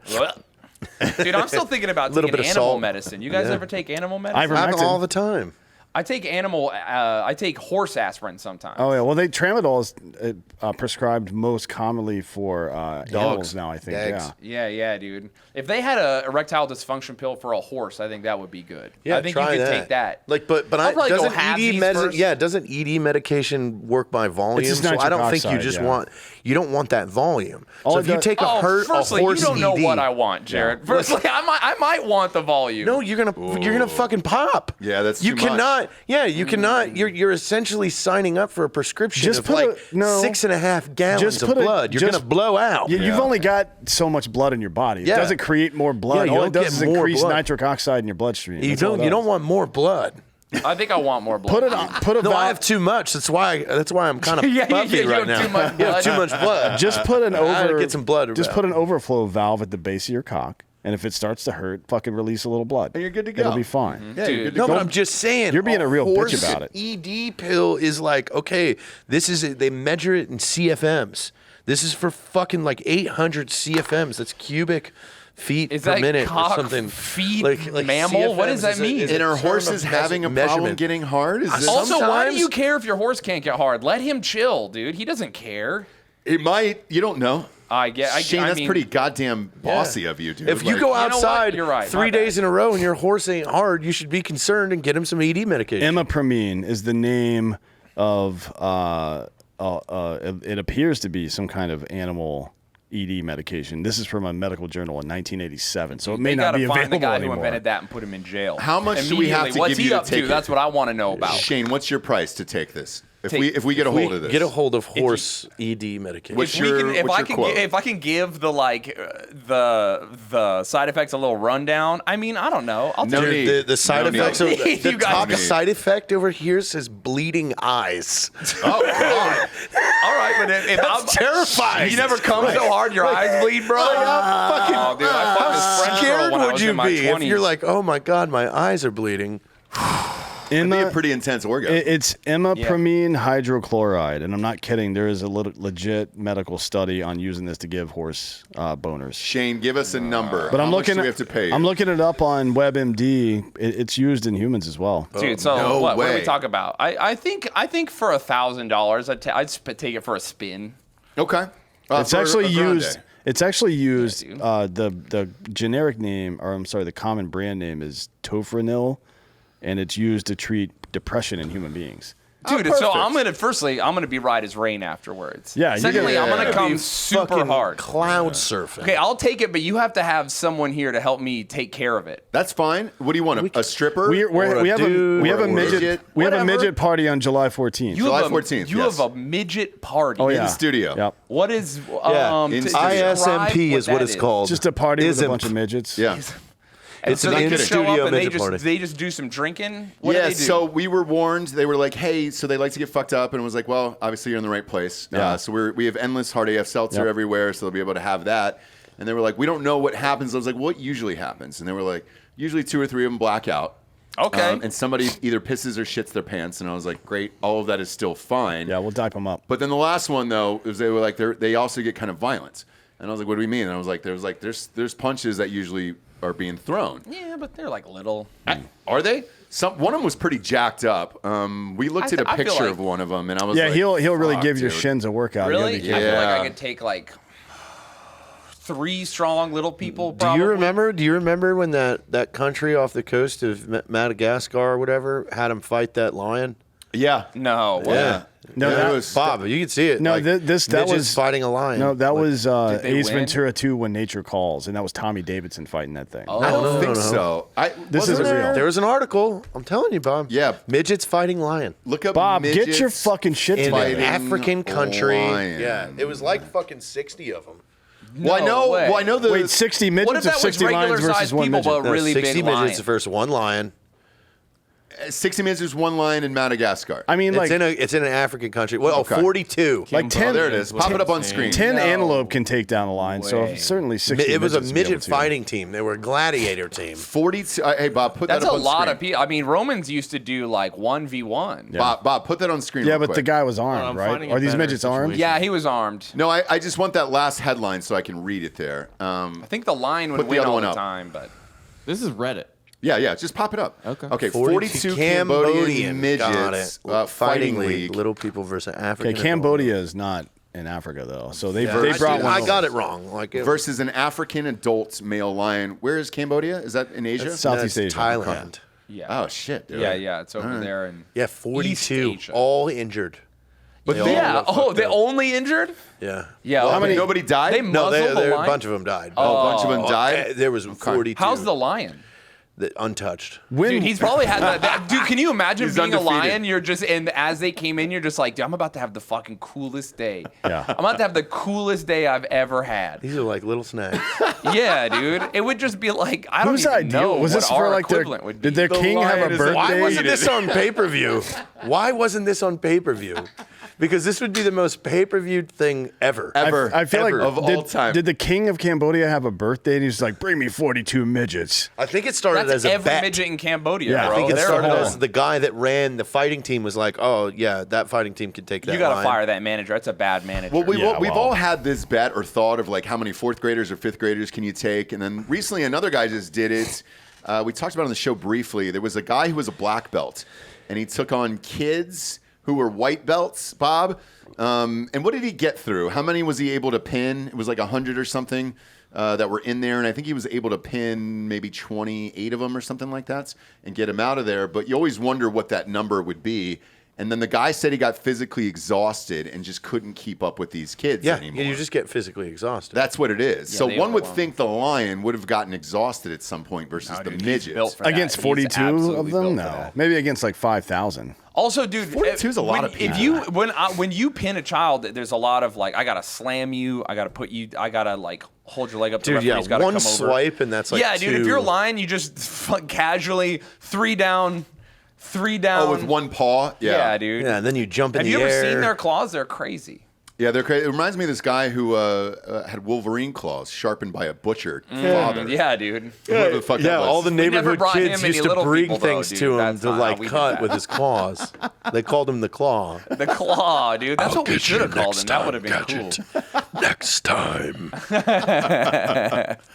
Dude, I'm still thinking about Little taking bit of animal salt. medicine. You guys Yeah. ever take animal medicine? Ivermectin. Happen all the time. I take I take horse aspirin sometimes. Oh yeah, well, tramadol is prescribed most commonly for animals now. I think. Dogs. Yeah. Yeah, dude. If they had a erectile dysfunction pill for a horse, I think that would be good. Yeah, I think try you could that. take that. Like, but I'll probably go doesn't halvesies ED first. doesn't ED medication work by volume? just So I don't nitric think you oxide, just yeah. you don't want that volume. All So it if you does- take a horse Firstly, you don't know ED, what I want, Jared. Firstly, I might want the volume. No, you're gonna fucking pop. Yeah, that's you too much. cannot. Yeah, you cannot. You're essentially signing up for a prescription Just of put like a- no. 6.5 gallons of blood. You're gonna blow out. You've only got so much blood in your body. It Yeah. doesn't create more blood. Yeah, you All it don't does get is more increase blood. nitric oxide in your bloodstream. You That's all it don't. You does. don't want more blood. I think I want more blood. Put it on. Put a No, I valve. have too much. That's why I'm kind of Yeah, puffy you right have now. too much You have blood. too much blood. Just put an I gotta over. get some blood. Just put an overflow valve at the base of your cock, and if it starts to hurt, fucking release a little blood. And you're good to go. It'll be fine. Yeah, you're good to No, go. but I'm just saying. You're being a real bitch horse about it. ED pill is like, okay, this is they measure it in CFMs. This is for fucking like 800 CFMs. That's cubic feet Is per that minute cock or something. feet Like mammal? What does CFMs that is a- mean? is a And are term horses of having a problem measurement. getting hard? Is this Also, why do Sometimes- you care if your horse can't get hard? Let him chill, dude. He doesn't care. It might. You don't know. Shane, that's mean, pretty goddamn bossy of you, dude. If you Like, go know what? outside You're right. 3 My days in a row and your horse ain't hard, you should be concerned and get him some ED medication. Imipramine is the name of. It appears to be some kind of animal ED medication. This is from a medical journal in 1987, so it may They not gotta be find available the guy anymore. who invented that and put him in jail. How much do we have to What's give he you to up take to? it? That's what I want to know about. Shane, what's your price to take this? If Take- we get a hold of this, Get a hold of horse ED medication. What's If we your- can, if what's I your can, quote? if I can give the the side effects a little rundown. I mean, I don't know. I'll No take need. The side No effects. need. The You guys top need. side effect over here says bleeding eyes. Oh God! All right, but if I'm terrifying. You never come so hard your eyes bleed, bro. Oh, dude, I fucked this How French girl scared when I would was you in my be if 20s. you're like, oh my god, my eyes are bleeding? It'd be a pretty intense orgasm. It's imipramine hydrochloride, and I'm not kidding. There is a legit medical study on using this to give horse boners. Shane, give us a number. But How I'm much looking. do we have to pay you? I'm looking it up on WebMD. It's used in humans as well. Dude, so no what do way. we talk about? I think for $1,000, I'd take it for a spin. Okay. It's For actually a grande. used. It's actually used. dude. The generic name, or I'm sorry, the common brand name is Tofranil, and it's used to treat depression in human beings. Dude, so perfect. I'm gonna be right as rain afterwards. Yeah, you're Secondly, gonna- I'm gonna Yeah. come super Fucking hard. Cloud surfing. Okay, I'll take it, but you have to have someone here to help me take care of it. That's fine. What do you want? A stripper? We have a or midget. We have a whatever. midget party on July 14th. You July have a, 14th, You yes. have a midget party. Oh in yeah, the studio. Yep. What is Yeah, in to studio. describe ISMP is what that it's called. Just a party with a Ism. bunch of midgets. Yeah. And It's so an they just show in-studio up and they midget party. just do some drinking. What Yeah, do they do? so we were warned. They were like, "Hey, so they like to get fucked up," and it was like, "Well, obviously you're in the right place." Yeah. So we have endless hard AF seltzer Yep. everywhere, so they'll be able to have that. And they were like, "We don't know what happens." I was like, "What usually happens?" And they were like, "Usually 2 or 3 of them black out." Okay. And somebody either pisses or shits their pants, and I was like, "Great, all of that is still fine." Yeah, we'll dipe them up. But then the last one though, was they were like, they also get kind of violent, and I was like, "What do we mean?" And I was like, "There's punches that usually are being thrown." yeah, but they're like little. Are they? One of them was pretty jacked up. We looked at a I feel picture like- of one of them, and I was Yeah, like, he'll really "Fuck, give your dude." shins a workout. You gotta Really? be I careful. feel like Yeah. I could take like 3 strong little people. Do Probably. you remember when that country off the coast of Madagascar or whatever had him fight that lion? Yeah. No. Yeah. No, Yeah, that it was Bob, you can see it. No, like, that midgets was fighting a lion. No, that Like, was Did they Ace win? Ventura 2: When Nature Calls, and that was Tommy Davidson fighting that thing. I don't think no. so. This wasn't isn't there- real. There was an article. I'm telling you, Bob. Yeah. Midgets fighting lion. Look up Bob, get your midgets fucking shit In together. an fighting African country. lion. Yeah. It was like fucking 60 of them. Well, I know. way. Well, I know the. Wait, 60 midgets What if or that was 60 lions regular versus sized one people, midget? but really 60 big midgets lions? versus one lion. 60 Minutes is one lion in Madagascar. I mean, like it's in an African country. Well, Okay. 42. like Oh, 10. there it is. Pop it up on screen. 10 antelope can take down a lion, so way. certainly 60 It was a midgets would be able midget to. fighting team. They were a gladiator team. 42. Hey, Bob, put That's that up a on lot screen. of people. I mean, Romans used to do like 1v1. Bob, put that on screen. Yeah, real but quick. the guy was I'm armed, right? finding a Are these better midgets armed? situation. Yeah, he was armed. No, I just want that last headline so I can read it there. I think the lion would Put the win other all one the up. time, but This is Reddit. Yeah, just pop it up. Okay. 42 Cambodian midgets fighting league. Little people versus African. Okay, Cambodia is not in Africa though, so they brought one. I got over. it wrong. Like versus an African adult male lion. Where is Cambodia? Is that in Asia? Southeast Asia. Thailand. yeah. Oh shit, dude. Yeah, it's over there. And Yeah, 42. Asia. All injured. But They they, all yeah. look Oh, fucked they up. only injured? Yeah. Yeah. Well, how many? nobody died. They No, muzzled the a lion? bunch of them died. a bunch of them died. There was 42. How's the lion? Untouched? When, Dude, he's probably had that. Dude, can you imagine He's being a undefeated. lion? You're just, and as they came in, you're just like, dude, I'm about to have the fucking coolest day. Yeah. I'm about to have the coolest day I've ever had. These are like little snacks. Yeah, dude. It would just be like, I don't whose even idea know was what this our for? Like their, equivalent would be. did their king have lion a is birthday? Why wasn't this on pay-per-view? Why wasn't this on pay-per-view? Because this would be the most pay-per-view thing ever. Ever. I feel like Of all time. Did the king of Cambodia have a birthday? And he's like, "Bring me 42 midgets." I think it started That's as a every bet. midget in Cambodia, Yeah, I bro. I think it They're started all- as the guy that ran the fighting team was like, oh, yeah, that fighting team could take that You got to line. fire that manager. That's a bad manager. Well, we've well. all had this bet or thought of like how many fourth graders or fifth graders can you take, and then recently another guy just did it. We talked about it on the show briefly. There was a guy who was a black belt, and he took on kids who were white belts, Bob. And what did he get through? How many was he able to pin? It was like 100 or something that were in there, and I think he was able to pin maybe 28 of them or something like that and get him out of there. But you always wonder what that number would be. And then the guy said he got physically exhausted and just couldn't keep up with these kids Yeah, anymore. you just get physically exhausted. That's what it is. Yeah, So they one would overwhelm. think the lion would have gotten exhausted at some point versus the Dude, he's midgets. built for that. Against He's 42 of absolutely them? built for No, that. maybe against like 5,000. Also, dude, 42 is a lot of If people. you when you pin a child, there's a lot of like, I gotta slam you, I gotta like hold your leg up. Dude, the referee's yeah, gotta one come over. swipe and that's like yeah, dude. If two. you're a lion, you just casually three down. Oh, with one paw? Yeah, dude. Yeah, and then you jump in Have the you ever air. seen their claws? They're crazy. Yeah, they're crazy. It reminds me of this guy who had Wolverine claws sharpened by a butcher father. Yeah, dude. Whatever the fuck Yeah, that was. all the never neighborhood brought kids him any used to little bring people, though, things dude. to him That's to not how like we did cut that. with his claws. They called him the claw. The claw, dude. That's what we should have called him. That would have been cool. Next time.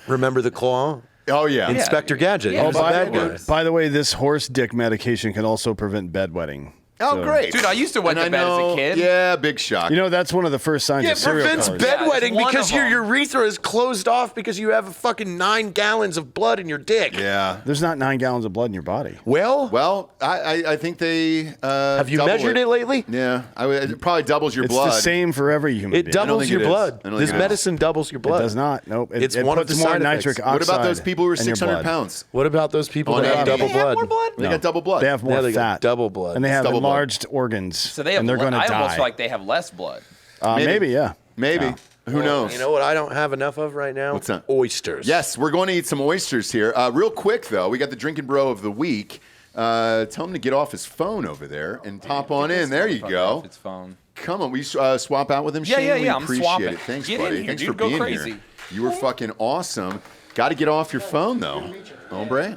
Remember the claw? Oh, yeah. Inspector Gadget. Yeah, He was the by- bad guy. By the way, this horse dick medication can also prevent bedwetting. Oh, So- great. Dude, I used to wet And the bed as a kid. Yeah, big shock. You know, that's one of the first signs Yeah, of it serial prevents killers. Yeah, bedwetting it's one because of your them. urethra is closed off because you have a fucking 9 gallons of blood in your dick. yeah. There's not 9 gallons of blood in your body. Well, I think they Have you double measured it lately? Yeah, it probably doubles your It's blood. the same for every human It being. doubles think your it is. blood. I don't This think it is. medicine doubles your blood. It does not. Nope. It, It's it one of puts the more side effects. nitric oxide. What about those people who are in your 600 blood. pounds? What about those people On that have AD? double They have blood? They got double blood. They have more Yeah, they got fat. double blood. And they It's have double blood. enlarged organs. So they have. and they're going to I die. almost feel like they have less blood. Maybe, yeah. Maybe. Who knows? You know what I don't have enough of right now? What's that? Oysters. Yes, we're going to eat some oysters here. Real quick, though, we got the Drinkin' Bro of the week. Tell him to get off his phone over there and pop on in. There you go. Off its phone. Come on, we swap out with him, Yeah, Shane? yeah, We yeah, I'm appreciate swapping. it. Thanks, Get in buddy. here, Thanks dude. for Go being crazy. here. You were fucking awesome. Got to get off your phone, though. Hombre,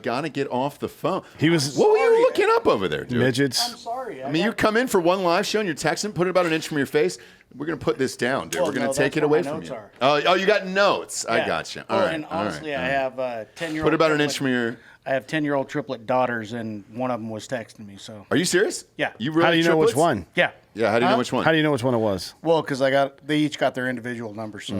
got to get off the phone. He was What were you looking up over there, dude? midgets. Sorry. I mean, you come in for one live show and you're texting, put it about an inch from your face. We're going to put this down, dude. Well, We're going no, to take that's it where away my from notes you. are. Oh, you got notes. I Yeah. got you. All Well, right. and all right, honestly, all I right. have 10-year-old. Put about an inch from your. I have 10-year-old triplet daughters, and one of them was texting me. So Are you serious? Yeah. You really How do you know which triplets? one? yeah, Yeah. How do you know which one? How do you know which one it was? well, because they each got their individual numbers. So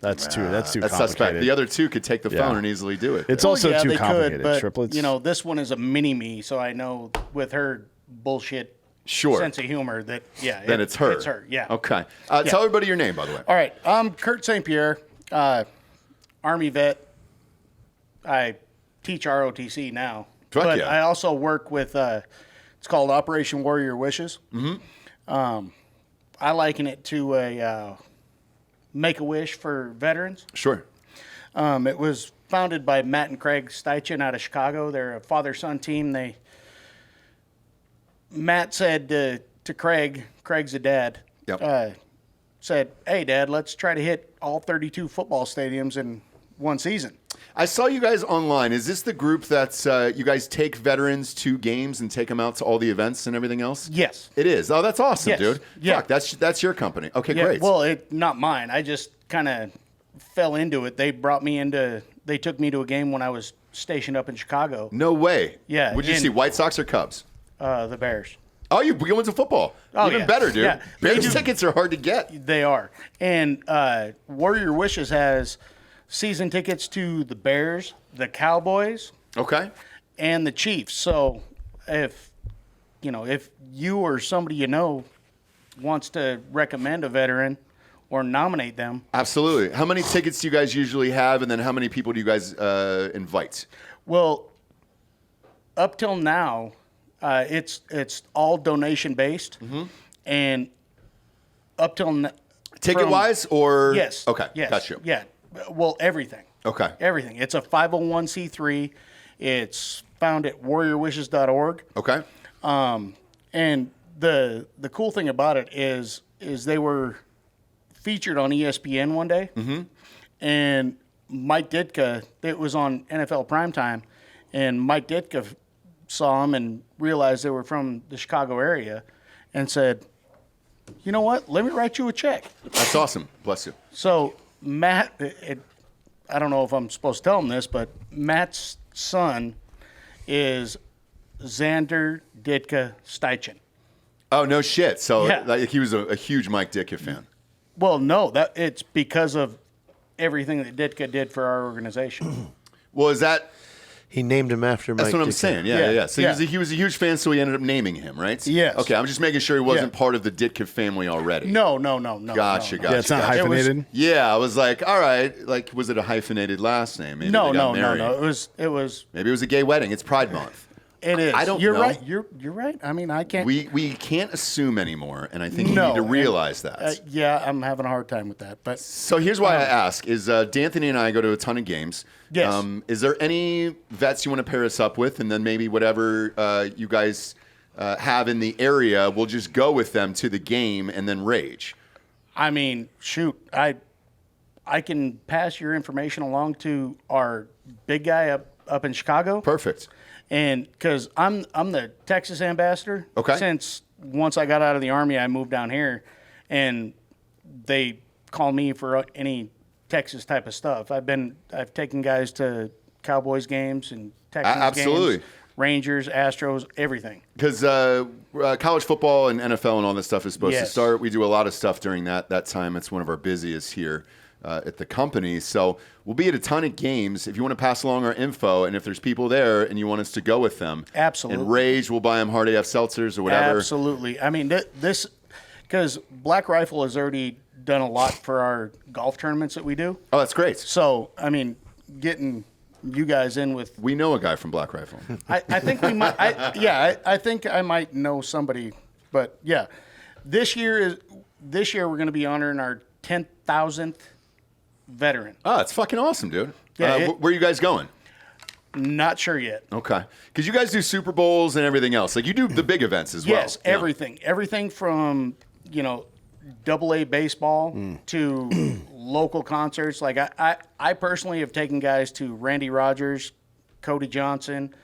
That's too That's complicated. suspect. The other two could take the Yeah. phone and easily do it. It's also yeah, too they complicated. could, but Triplets. you know, this one is a mini me, so I know with her bullshit Sure. sense of humor that Then it's her. It's her. Yeah. Okay. Tell everybody your name, by the way. All right. I'm Kurt St. Pierre, Army vet. I teach ROTC now. Fuck but yeah. I also work with, it's called Operation Warrior Wishes. Mm-hmm. I liken it to a Make-A-Wish for veterans. Sure. It was founded by Matt and Craig Steichen out of Chicago. They're a father-son team. They Matt said to Craig's a dad. Yep. Said, "Hey, Dad, let's try to hit all 32 football stadiums in one season." I saw you guys online. Is this the group that's you guys take veterans to games and take them out to all the events and everything else? Yes. It is. Oh, that's awesome, Yes. dude. Yeah. Fuck, that's your company. Okay, Yeah, great. well, not mine. I just kind of fell into it. They took me to a game when I was stationed up in Chicago. No way. Yeah, Would you and- see White Sox or Cubs? The Bears. Oh, you went to football. Oh, Even yeah. better, dude. Yeah. They Bears do- tickets are hard to get. They are. And Warrior Wishes has season tickets to the Bears, the Cowboys, Okay. and the Chiefs. So if you or somebody you know wants to recommend a veteran or nominate them, Absolutely. How many tickets do you guys usually have, and then how many people do you guys invite? well, up till now, it's all donation based, and up till Ticket wise, or yes, Okay, yes, got you. yeah, well, everything. Okay. Everything. It's a 501c3. It's found at warriorwishes.org. Okay. And the cool thing about it is they were featured on ESPN one day, and Mike Ditka. It was on NFL Primetime, and Mike Ditka saw them and realized they were from the Chicago area, and said, "You know what? Let me write you a check." That's awesome. Bless you. So Matt, I don't know if I'm supposed to tell him this, but Matt's son is Xander Ditka Steichen. Oh, no shit. So Yeah. like, he was a huge Mike Ditka fan. Well, no, it's because of everything that Ditka did for our organization. Well, is that... He named him after Mike That's what I'm Ditka. saying. Yeah, Yeah, yeah, yeah. So yeah. he was a huge fan, so he ended up naming him, right? Yes. Okay, I'm just making sure he wasn't Yeah. part of the Ditka family already. No. Gotcha, no. gotcha. Yeah, it's not gotcha. hyphenated. Yeah, I was like, all right. Like, was it a hyphenated last name? Maybe No, they got no. married. It was. Maybe it was a gay wedding. It's Pride Month. It is. I don't You're know. right. You're right. I mean, I can't. We can't assume anymore, and I think you No, need to and, realize that. Yeah, I'm having a hard time with that. But So here's why I ask: is D'Anthony and I go to a ton of games. Yes. Is there any vets you want to pair us up with, and then maybe whatever you guys have in the area, we'll just go with them to the game and then rage. I mean, shoot, I can pass your information along to our big guy up in Chicago. Perfect. And because I'm the Texas ambassador. Okay. Since once I got out of the Army, I moved down here, and they call me for any Texas type of stuff. I've taken guys to Cowboys games and Texans Absolutely. games, Rangers, Astros, everything. Because college football and NFL and all this stuff is supposed to Yes. start. We do a lot of stuff during that time. It's one of our busiest here at the company. So we'll be at a ton of games. If you want to pass along our info, and if there's people there and you want us to go with them, Absolutely. And rage, we'll buy them hard AF seltzers or whatever. Absolutely. I mean, this because Black Rifle has already done a lot for our golf tournaments that we do. Oh, that's great. So, I mean, getting you guys in with, We know a guy from Black Rifle. I think we might. I think I might know somebody, but yeah, this year we're going to be honoring our 10,000th veteran. Oh, it's fucking awesome, dude. Yeah, where are you guys going? Not sure yet. Okay. Because you guys do Super Bowls and everything else. Like, you do the big events as well. Yes, Yeah. everything from AA baseball to local concerts. Like I personally have taken guys to Randy Rogers, Cody Johnson,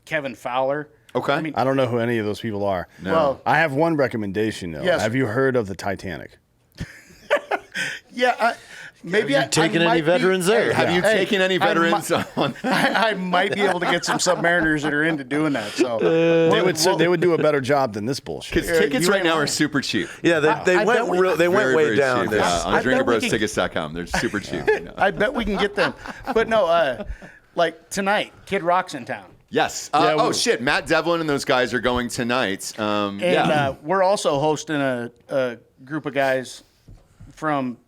Kevin Fowler. Okay. I mean, I don't know who any of those people are. No. well, I have one recommendation though. Yes. Have you heard of the Titanic? yeah. Maybe Have you taken any veterans there? Have you taken any veterans on I might be able to get some Submariners that are into doing that. So They would do a better job than this bullshit. Because tickets you right ain't now lying. are super cheap. Yeah, they I went bet we- they went Very, way very down. cheap. This. Yeah, on I bet we can- drinkingbrostickets.com. They're super cheap. I bet we can get them. But no, like tonight, Kid Rock's in town. Yes. Yeah, Shit. Matt Devlin and those guys are going tonight. And Yeah. we're also hosting a group of guys from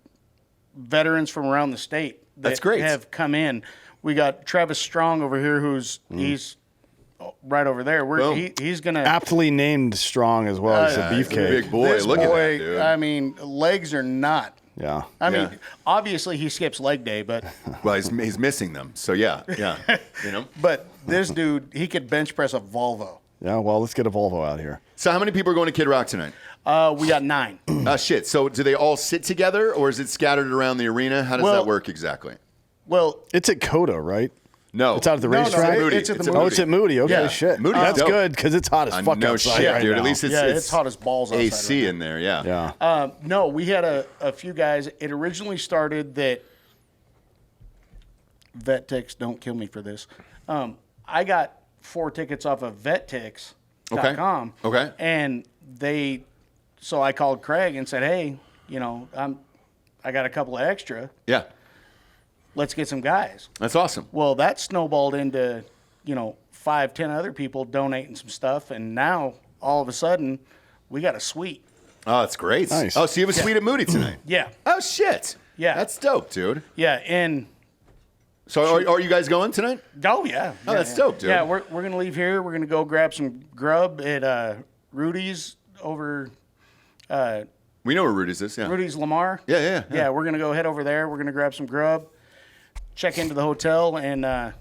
veterans from around the state that That's great. have come in. We got Travis Strong over here, he's right over there. Boom. He's gonna Aptly named Strong as well as a He's a beefcake. big boy. This Look at boy, that, dude. I mean, legs are not. Yeah. I mean, Yeah. obviously he skips leg day, but Well, he's missing them. So, yeah. But this dude, he could bench press a Volvo. Yeah, well, let's get a Volvo out here. So how many people are going to Kid Rock tonight? We got 9. Shit. So do they all sit together, or is it scattered around the arena? How does that work exactly? Well, It's at Coda, right? No. It's out at the No, no, racetrack? Moody. it's at the at Oh, it's at Moody. Okay, Yeah. shit. Moody's That's dope. good because it's hot as fuck No outside shit, right dude. now. At least it's hot as balls outside AC right now. in there. Yeah. Yeah. No, we had a few guys. It originally started that VetTix, don't kill me for this. I got 4 tickets off of VetTix.com. Okay. And so I called Craig and said, hey, I got a couple of extra. Yeah. Let's get some guys. That's awesome. Well, that snowballed into, 5, 10 other people donating some stuff. And now all of a sudden we got a suite. Oh, that's great. Nice. Oh, so you have a suite at Moody tonight? Yeah. Oh, shit. Yeah. That's dope, dude. Yeah. And So are you guys going tonight? oh yeah. Oh, that's dope, dude. Yeah, we're gonna leave here. We're gonna go grab some grub at Rudy's over We know where Rudy's is, yeah. Rudy's Lamar. Yeah. Yeah, we're gonna go head over there. We're gonna grab some grub, check into the hotel, and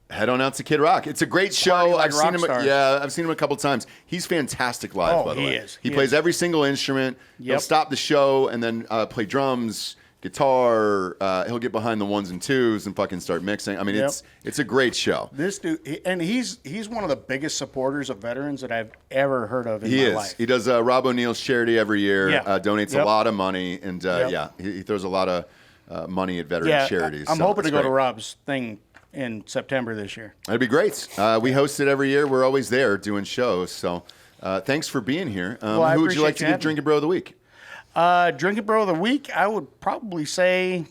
Head on out to Kid Rock. It's a great show. Party like I've seen rock him. stars. Yeah, I've seen him a couple times. He's fantastic live. Oh, by the he way, is. He He plays is. every single instrument. He'll Yep. stop the show and then play drums, guitar. He'll get behind the 1s and 2s and fucking start mixing. I mean, Yep. it's a great show. this dude, and he's one of the biggest supporters of veterans that I've ever heard of in He my is. life. He does Rob O'Neill's charity every year. Yeah. Donates a Yep. lot of money, and Yep. yeah, he throws a lot of money at veteran Yeah, charities. I'm so hoping to it's go to great. Rob's thing in September this year. That'd be great. We host it every year. We're always there doing shows. So thanks for being here. Well, I who would you like appreciate to you give having Drinkin' Bro of the Week? Drinking Bro of the Week, I would probably say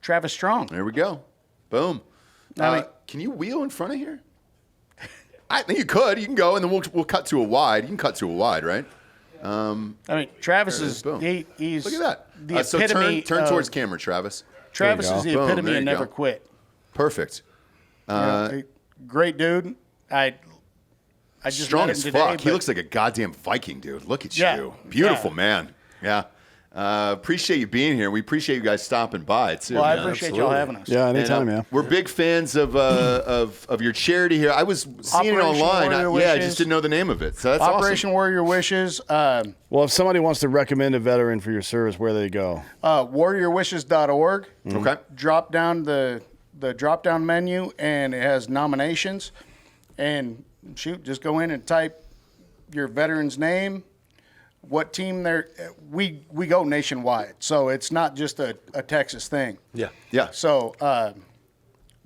Travis Strong. There we go. Boom. I mean- Can you wheel in front of here? I think you could. You can go, and then we'll cut to a wide. You can cut to a wide, right? I mean, Travis There it is is. Boom. he's Look at that. the So epitome. turn of- towards camera, Travis. Travis There you is the go. Boom, epitome there of you never go. quit. Perfect. Great dude. I just Strong met him as today, fuck. He but- looks like a goddamn Viking, dude. Look at Yeah. you. Beautiful Yeah. man. Yeah. Appreciate you being here. We appreciate you guys stopping by too. Well, I man. appreciate y'all having us. Yeah, And, anytime, yeah. We're big fans of your charity here. I was seeing it Operation online. I Warrior just Wishes. didn't know the name of it. So that's Operation Warrior Wishes, Well, if somebody wants to recommend a veteran for your service, where they go? warriorwishes.org. awesome. Okay. Drop down the drop down menu, and it has nominations. And shoot, just go in and type your veteran's name, what team they're. We go nationwide, so it's not just a Texas thing. Yeah. Yeah. So,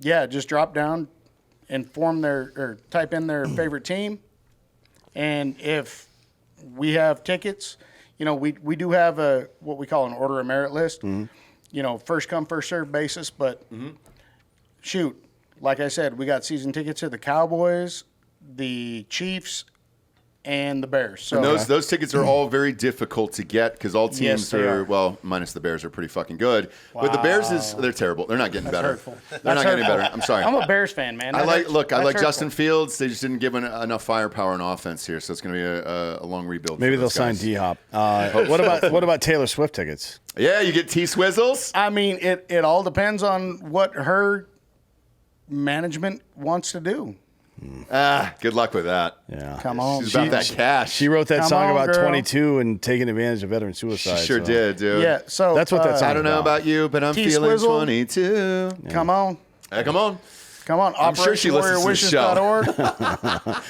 just drop down and type in their favorite team. And if we have tickets, we do have what we call an order of merit list, first come, first served basis. But shoot, like I said, we got season tickets to the Cowboys, the Chiefs, and the Bears. So And those tickets are all very difficult to get because all teams Yes, they are. well, minus the Bears are pretty fucking good. But the Bears they're terrible. They're not getting better. hurtful. They're That's not getting hurtful. better. I'm sorry. I'm a Bears fan, man. I That like hurts. look. I That's like hurtful. Justin Fields. They just didn't give enough firepower on offense here, so it's going to be a long rebuild. Maybe for they'll those sign guys. D Hop. What about Taylor Swift tickets? Yeah, you get T Swizzles. I mean, it all depends on what her management wants to do. Good luck with that. Yeah. Come on. She's about that cash. She wrote that Come song on, about girl. 22 and taking advantage of veteran She suicide. sure so. did, dude. Yeah, so That's what that song I don't know about you, but I'm feeling T-Swizzle. 22. Come on. Hey, come on. Come on. I'm sure she listens to the show. OperationWarriorWishes.org.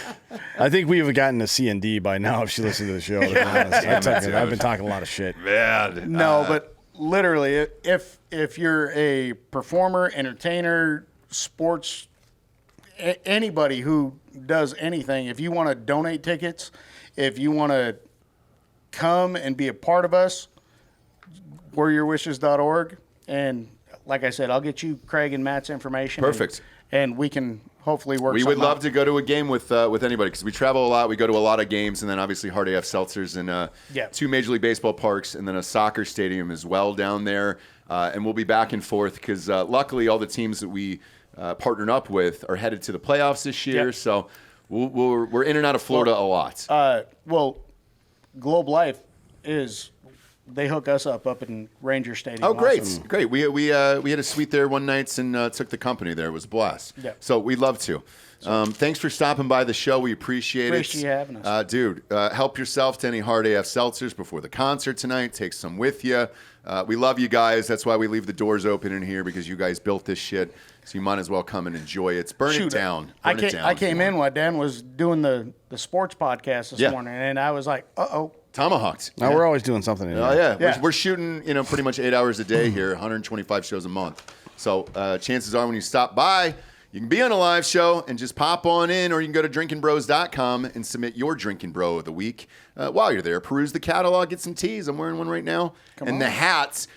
I think we've gotten a C&D by now if she listens to the show. To be honest. I've been talking a lot of shit. Man. No, but literally, if you're a performer, entertainer, sports, anybody who does anything, if you want to donate tickets, if you want to come and be a part of us, warriorwishes.org. And like I said, I'll get you Craig and Matt's information. Perfect. And we can hopefully work We would something love out. to go to a game with anybody because we travel a lot. We go to a lot of games, and then obviously Hard AF Seltzers and Yeah. 2 Major League Baseball parks, and then a soccer stadium as well down there. And we'll be back and forth because luckily all the teams that we partnered up with are headed to the playoffs this year. Yep. So we're in and out of Florida a lot. Well, Globe Life is they hook us up in Ranger Stadium. Oh, great, Awesome. great. We had a suite there one night and took the company there. It was a blast. Yeah. So we'd love to. Thanks for stopping by the show. We appreciate Appreciate it. you having us. Dude, help yourself to any Hard AF seltzers before the concert tonight. Take some with you. We love you guys. That's why we leave the doors open in here, because you guys built this shit. So you might as well come and enjoy it. Burn it down. Burn it down. I came in while Dan was doing the sports podcast this morning, and I was like, uh-oh. Tomahawked. No, we're always doing something. In Oh here. yeah, we're shooting pretty much 8 hours a day here, 125 shows a month. So chances are when you stop by, you can be on a live show and just pop on in, or you can go to drinkinbros.com and submit your Drinkin' Bro of the week. While you're there, peruse the catalog, get some teas. I'm wearing one right now, the hats.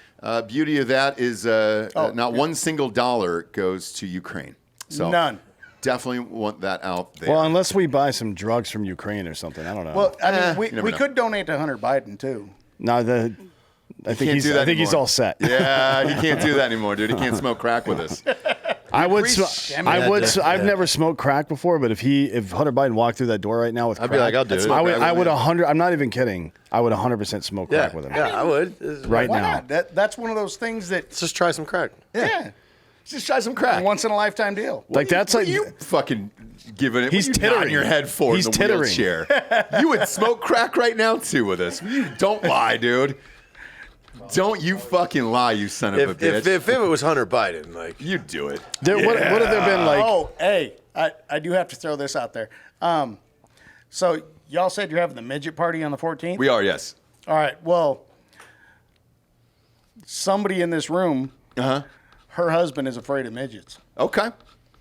Beauty of that is not one single dollar goes to Ukraine. So None. Definitely want that out there. Well, unless we buy some drugs from Ukraine or something. I don't know. Well, I mean, never we know. could donate to Hunter Biden, too. No, I think can't he's. do that I think he's anymore. all set. Yeah, he can't do that anymore, dude. He can't smoke crack with us. I would. appreciate- I've never smoked crack before, but if Hunter Biden walked through that door right now with I'd crack, be like, I'll do it. I would 100. I'm not even kidding. I would 100% smoke crack with him. Yeah, I would. Right Why now. not? That's one of those things that, Let's just try some crack. yeah, Just try some crack. once in a lifetime deal. Like that's like you fucking giving it. He's what are you nodding tittering. your head for He's in the tittering. wheelchair. You would smoke crack right now too with us. You don't lie, dude. Don't you fucking lie, you son of a bitch. If it was Hunter Biden, like you do it. what have there been like? Oh, hey, I do have to throw this out there. So y'all said you're having the midget party on the 14th? We are, yes. All right, well, somebody in this room, her husband is afraid of midgets. Okay.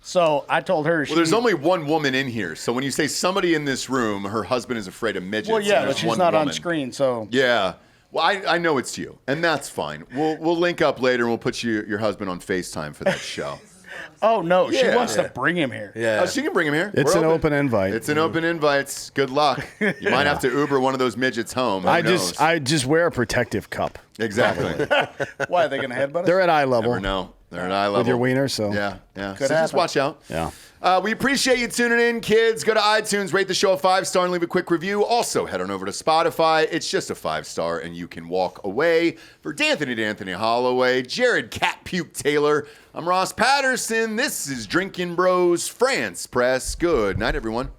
So I told her Well, there's only one woman in here, so when you say somebody in this room, her husband is afraid of midgets. Well, yeah, and but there's she's one not on woman. screen, so. Yeah. Well, I know it's you, and that's fine. We'll link up later, and we'll put your husband on FaceTime for that show. Oh, no, she Yeah. wants to bring him here. Oh, she can bring him here. It's We're an open invite. It's an open invite. Good luck. You might have to Uber one of those midgets home. Who knows? I just wear a protective cup. Exactly. Why, are they going to headbutt us? They're at eye level. Never know. They're at eye level. With your wiener, so Yeah. So Could just happen. watch out. Yeah. We appreciate you tuning in, kids. Go to iTunes, rate the show a 5-star, and leave a quick review. Also, head on over to Spotify. It's just a 5-star, and you can walk away. For D'Anthony Holloway, Jared Cat Puke Taylor, I'm Ross Patterson. This is Drinkin' Bros France Press. Good night, everyone.